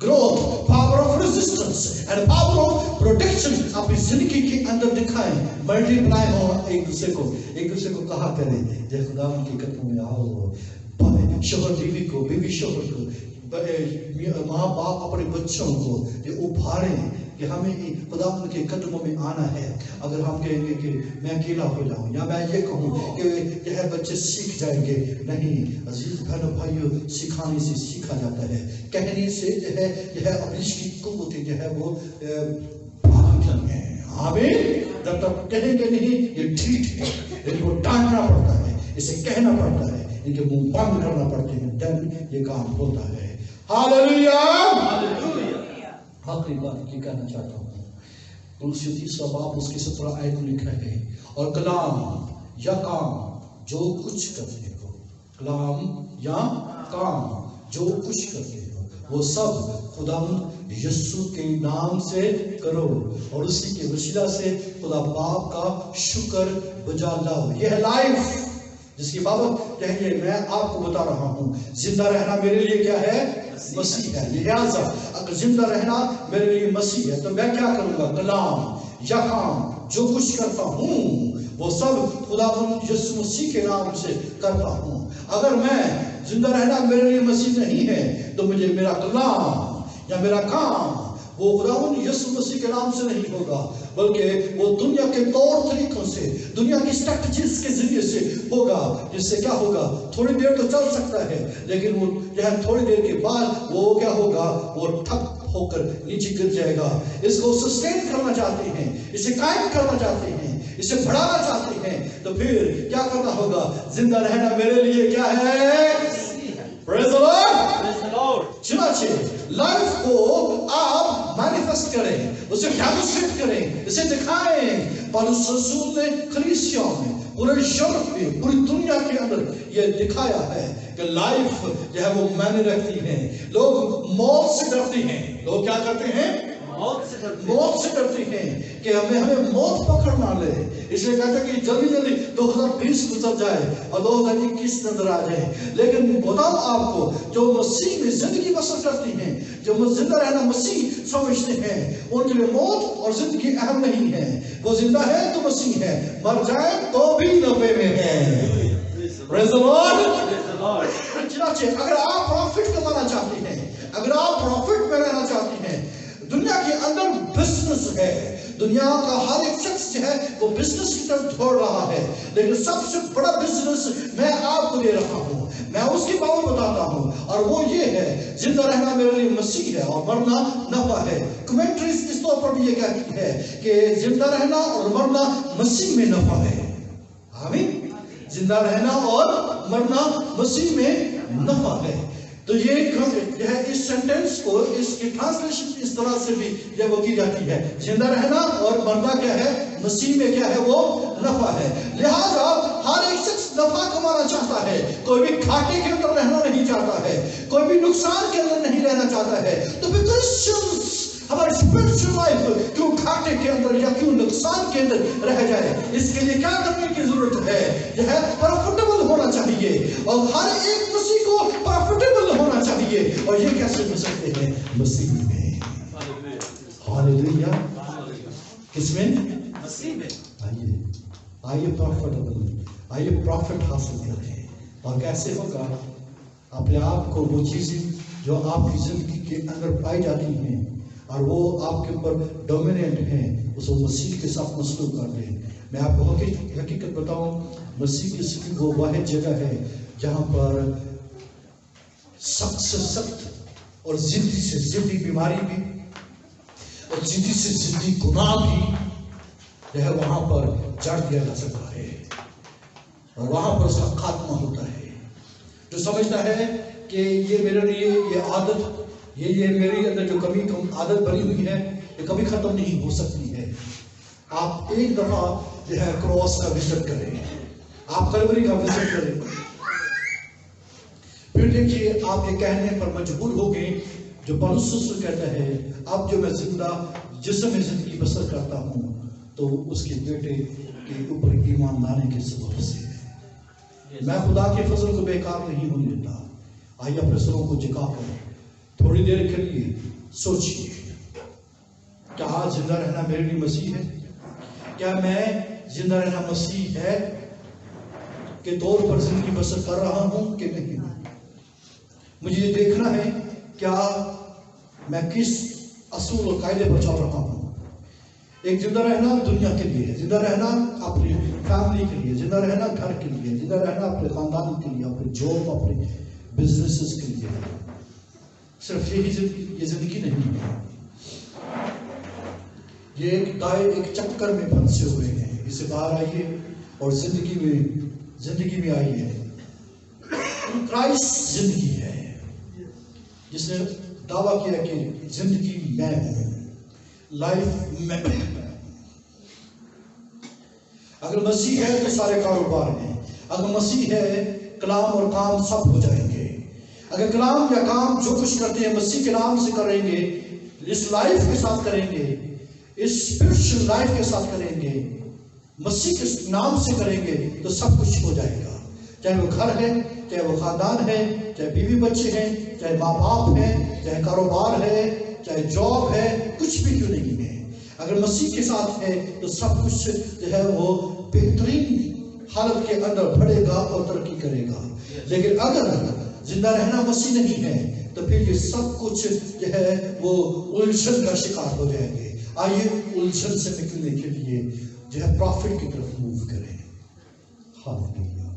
Speaker 1: growth, power of resistance and power of protection अपनी जिंदगी के अंदर दिखाएं, मल्टीप्लाई हो, एक दूसरे को कहा करें, जय खुदा के कदमों में आओ। शोहर बीवी को, बीवी शोहर को, माँ बाप अपने बच्चों को ये उभारें कि हमें खुदा के कदमों में आना है। अगर हम कहेंगे कि मैं अकेला हो जाऊं, या मैं ये कहूँ कि यह बच्चे सीख जाएंगे, नहीं अजीज बहनों भाइयों, सिखाने से सीखा जाता है, कहने से जो है यह अब्लिश की कुव्वतें जो है वो भागती हैं। आमीन। जब तक कहेंगे नहीं ये ठीक है, इनको डांटना पड़ता है, इसे कहना पड़ता है, इनके मुंह बंद करना पड़ते हैं, देन ये काम होता है। हालेलुया। आखिरी बात ये कहना चाहता हूँ, कुलूसी 3 बाब उसकी 17 आयत में लिखा है, और कलाम या काम जो कुछ करते हो, कलाम या काम जो कुछ करते हो, वो सब खुदा यीशु के नाम से करो, और उसी के वसीला से खुदा बाप का शुक्र बजा लाओ। यह लाइफ जिसकी बाबत कहिए मैं आपको बता रहा हूँ, जिंदा रहना मेरे लिए क्या है? मसीह है। लिहाजा अगर जिंदा रहना मेरे लिए मसीह है तो मैं क्या करूंगा? कलाम या काम जो कुछ करता हूँ वो सब खुदावंद यीशु मसीह के नाम से करता हूँ। अगर मैं जिंदा रहना मेरे लिए मसीह नहीं है तो मुझे मेरा कलाम या मेरा काम वो खुदावंद यीशु मसीह के नाम से नहीं होगा, बल्कि वो दुनिया के तौर तरीकों से, दुनिया की स्ट्रैटेजीज के जरिए से होगा। जिससे क्या होगा? थोड़ी देर तो चल सकता है, लेकिन वो यह थोड़ी देर के बाद वो क्या होगा? वो ठप होकर नीचे गिर जाएगा। इसको सस्टेन करना चाहते हैं, इसे कायम करना चाहते हैं, इसे बढ़ाना चाहते हैं, तो फिर क्या करना होगा? जिंदा रहना मेरे लिए क्या है? Praise the Lord.
Speaker 4: Praise the Lord.
Speaker 1: चुनाचे लाइफ को आप मैनिफेस्ट करें, उसे डेमोन्स्ट्रेट करें, इसे दिखाएं। पौलुस रसूल ने कलीसिया में, पूरे यूरोप में, पूरी दुनिया के अंदर यह दिखाया है کہ لائف جو ہے وہ معنی رکھتی ہے. لوگ موت سے ڈرتے ہیں. لوگ کیا کرتے ہیں؟ موت سے ڈرتے ہیں کہ ہمیں موت پکڑ نہ لے. اس لیے کہتے ہیں کہ جلدی جلدی 2020 گزر جائے اور 2021 نظر آ جائے. لیکن بتاؤں آپ کو، جو مسیح میں زندگی بسر کرتی ہیں، جو زندہ رہنا مسیح سمجھتے ہیں، ان کے لیے موت اور زندگی اہم نہیں ہے. وہ زندہ ہے تو مسیح ہے، مر جائے تو بھی نفع میں ہے. Praise the Lord. چنانچہ اگر آپ پروفٹ کمانا چاہتے ہیں، اگر آپ پروفٹ میں رہنا چاہتے ہیں، دنیا کے اندر بزنس ہے. دنیا کا ہر ایک شخص جو ہے وہ بزنس کی طرف دوڑ رہا ہے. لیکن سب سے بڑا بزنس میں آپ کو دے رہا ہوں، میں اس کی بات بتاتا ہوں، اور وہ یہ ہے: زندہ رہنا میرے لیے مسیح ہے اور مرنا نفع ہے. کمنٹریز اس طور پر بھی یہ کہتی ہے کہ زندہ رہنا اور مرنا مسیح میں نفع ہے. آمین. زندہ رہنا اور مرنا مسیح میں نفع ہے. تو یہ ہے اس سینٹینس کو، اس کی ٹرانسلیشن اس طرح سے بھی جب وہ کی جاتی ہے: زندہ رہنا اور مرنا کیا ہے؟ مسیح میں کیا ہے؟ وہ نفع ہے. لہذا ہر ایک شخص نفع کمانا چاہتا ہے. کوئی بھی گھاٹے کے اندر رہنا نہیں چاہتا ہے، کوئی بھی نقصان کے اندر نہیں رہنا چاہتا ہے. تو پھر کرسچنز ہماری اسپرچل لائف کیوں گھاٹے کے اندر یا کیوں نقصان کے اندر رہ جائے؟ اس کے لیے کیا کرنے کی ضرورت ہے؟ یہ ہے پروفیٹیبل ہونا چاہیے، اور ہر ایک مسیح کو پروفیٹیبل ہونا چاہیے. اور یہ کیسے ہو سکتے ہیں؟ مسیح میں. ہاللیلویا. کس میں؟
Speaker 4: مسیح میں.
Speaker 1: آئیے پروفیٹیبل، آئیے پروفٹ حاصل کریں. اور کیسے ہوگا؟ اپنے آپ کو وہ چیزیں جو آپ کی زندگی کے اندر پائی جاتی ہیں اور وہ آپ کے اوپر ڈومیننٹ ہیں، اس کو مسیح کے ساتھ مسلوق کر دیں. میں آپ کو حقیقت بتاؤں، مسیح کی زندگی وہ واحد جگہ ہے جہاں پر سخت سے سخت اور زندگی سے زندگی بیماری بھی اور زندگی سے زندگی گناہ بھی جو ہے وہاں پر جڑ دیا جا سکتا ہے، اور وہاں پر اس کا خاتمہ ہوتا ہے. جو سمجھتا ہے کہ یہ میرے لیے یہ عادت، یہ میری اندر جو کمی عادت بنی ہوئی ہے، یہ کبھی ختم نہیں ہو سکتی ہے. آپ ایک دفعہ جو ہے کراس کا وزٹ کریں، آپ کلوری کا وزٹ کریں، پھر دیکھیے آپ یہ کہنے پر مجبور ہو گئے جو پولس رسول کہتا ہے: اب جو میں زندہ جسم میں زندگی بسر کرتا ہوں تو اس کے بیٹے کے اوپر ایمان لانے کے سبب سے. میں خدا کے فضل کو بیکار نہیں ہونے دیتا. آئیے اپنے سروں کو جھکا کر تھوڑی دیر کے لیے سوچیے، کیا آج زندہ رہنا میرے لیے مسیح ہے؟ کیا میں زندہ رہنا مسیح ہے کے طور پر زندگی بسر کر رہا ہوں کہ نہیں؟ مجھے یہ دیکھنا ہے کیا میں کس اصول و قاعدے پر چل رہا ہوں. ایک زندہ رہنا دنیا کے لیے، زندہ رہنا اپنی فیملی کے لیے، زندہ رہنا گھر کے لیے، زندہ رہنا اپنے خاندان کے لیے، اپنے جاب، اپنے بزنسز کے لیے. صرف یہی زندگی نہیں ہے. یہ ایک چکر میں پھنسے ہوئے ہیں. اسے باہر آئیے اور زندگی میں آئیے. کرائسٹ زندگی ہے جس نے دعویٰ کیا کہ زندگی میں ہوں، لائف میں. اگر مسیح ہے تو سارے کاروبار ہیں. اگر مسیح ہے کلام اور کام سب ہو جائیں گے. اگر کلام یا کام جو کچھ کرتے ہیں مسیح کے نام سے کریں گے، اس لائف کے ساتھ کریں گے، اس اسپرچل لائف کے ساتھ کریں گے، مسیح کے نام سے کریں گے تو سب کچھ ہو جائے گا. چاہے وہ گھر ہے، چاہے وہ خاندان ہے، چاہے بیوی بچے ہیں، چاہے ماں باپ ہیں، چاہے کاروبار ہے، چاہے جاب ہے، کچھ بھی کیوں نہیں ہے. اگر مسیح کے ساتھ ہے تو سب کچھ جو ہے وہ بہترین حالت کے اندر بڑھے گا اور ترقی کرے گا. لیکن اگر زندہ رہنا مسیح نہیں ہے تو پھر یہ سب کچھ جو ہے وہ الجھن کا شکار ہو جائیں گے. آئیے الجھن سے نکلنے کے لیے جو ہے پروفٹ کی طرف موو کریں. ہاللیلویا.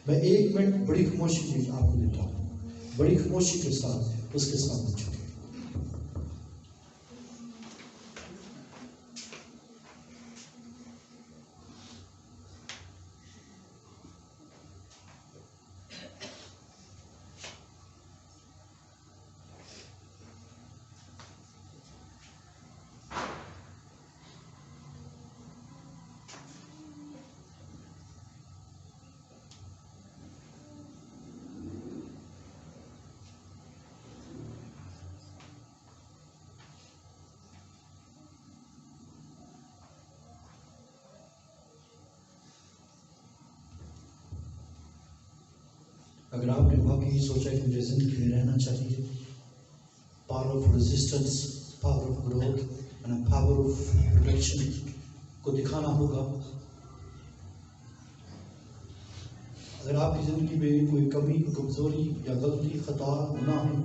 Speaker 1: میں 1 منٹ بڑی خاموشی آپ کو دیتا ہوں، بڑی خاموشی کے ساتھ اس کے سامنے جھکے. अगर आपने वाकई सोचा कि मुझे जिंदगी में रहना चाहिए, power of resistance, power of growth and power of protection को दिखाना होगा। अगर आपकी ज़िंदगी में कोई कमी, कमज़ोरी या गलती, खता, गुनाह है,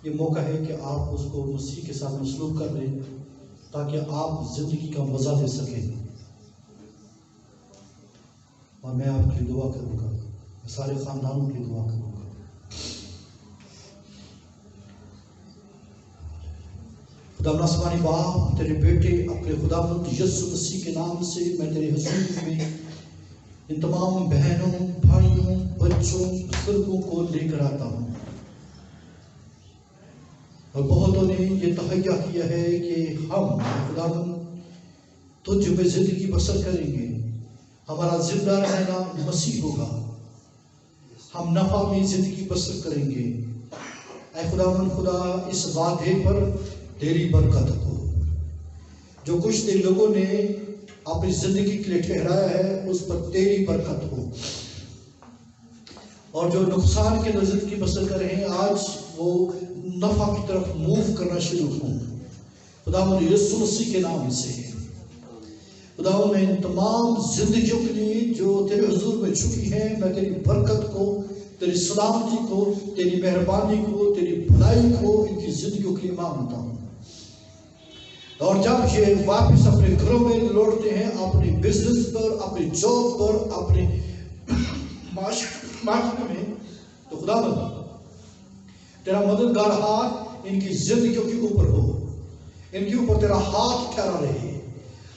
Speaker 1: ये मौका है कि आप उसको मसीह के साथ मसलूब कर लें ताकि आप ज़िंदगी का मज़ा ले सकें। और मैं आपके लिए दुआ करूँगा, मैं सारे ख़ानदानों के लिए दुआ करूँगा। खुदा आसमानी बाप, तेरे बेटे अपने खुदावंद यीशु मसीह के नाम से मैं तेरे हुजूर में इन तमाम बहनों, भाइयों, बच्चों, बुजुर्गों को लेकर आता हूँ। और बहुतों ने ये तहैया किया है कि हम खुदावंद तुझ में जिंदगी बसर करेंगे, हमारा जिंदा रहना मसीह होगा, हम नफा में जिंदगी बसर करेंगे। ऐ खुदावंद खुदा, इस वादे पर तेरी बरकत हो। जो कुछ तेरे लोगों ने अपनी जिंदगी के लिए ठहराया है उस पर तेरी बरकत हो। और जो नुकसान के अंदर जिंदगी बसर कर रहे हैं, आज वो नफा की तरफ मूव करना शुरू हों खुदावंद यीशु मसीह के नाम से। खुदावंद मैं इन तमाम जिंदगियों के लिए जो तेरे हुजूर में छुपी है, मैं तेरी बरकत को, तेरी सलामती को, तेरी मेहरबानी को, तेरी भलाई को इनकी जिंदगियों के लिए मांगता हूँ। और जब ये वापस अपने घरों में लौटते हैं, अपने बिजनेस पर, अपने जॉब पर, अपने माशरे में, तो खुदावंद तेरा मददगार हाथ इनकी जिंदगियों के ऊपर हो, इनके ऊपर तेरा हाथ ठहरा रहे।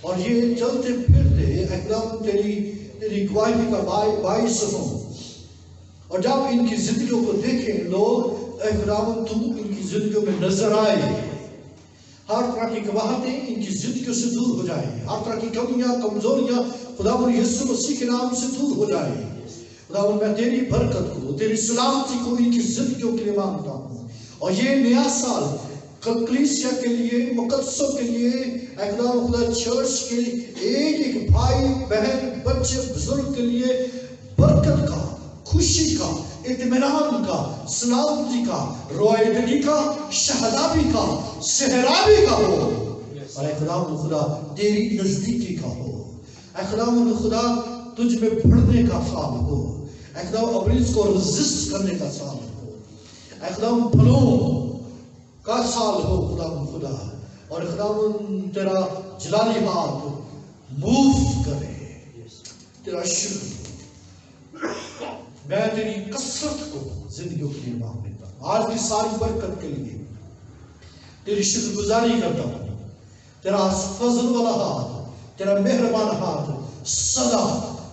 Speaker 1: और ये चलते फिरते एकदम तेरी गवाही का बाइस हो। और जब इनकी जिंदगियों को देखें लोग, खुदावंद तू इनकी जिंदगियों में नजर आए, हर तरह की गवाहतें इनकी जिंदगियों से दूर हो जाए, हर तरह की कमियां, कमजोरियां खुदावंद यीशु मसीह के नाम से दूर हो जाए। खुदावंद मैं तेरी बरकत को, तेरी सलामती को इनकी जिंदगियों के लिए मांगता हूँ। और ये नया साल कलीसिया के लिए, मुकद्दसों के लिए, खुदा चर्च के एक एक भाई बहन, बच्चे, बुजुर्ग के लिए बरकत का, खुशी का, इत्मीनान का, सलामती का, रोयदगी का, शहदाबी का, सेहराबी का हो। और खुदावंद खुदा तेरी नजदीकी का हो। खुदावंद खुदा तुझ में बढ़ने का साल हो। खुदावंद अब्रीज को रेजिस्ट करने का साल हो। खुदावंद फलों का साल हो खुदावंद खुदा। और खुदावंद तेरा जलाली हाथ मूव करे, तेरा शुक्र। मैं तेरी कसरत को जिंदगियों के लिए मांग लेता हूँ। आज की सारी बरकत के लिए तेरी शुक्रगुजारी करता हूँ। तेरा फजल वाला हाथ, तेरा मेहरबान हाथ सदा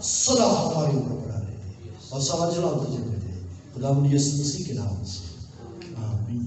Speaker 1: सदा हमारे ऊपर बना रहे और सारा जलाल तुझे दे। खुदावंद यीशु मसीह के नाम से आमीन।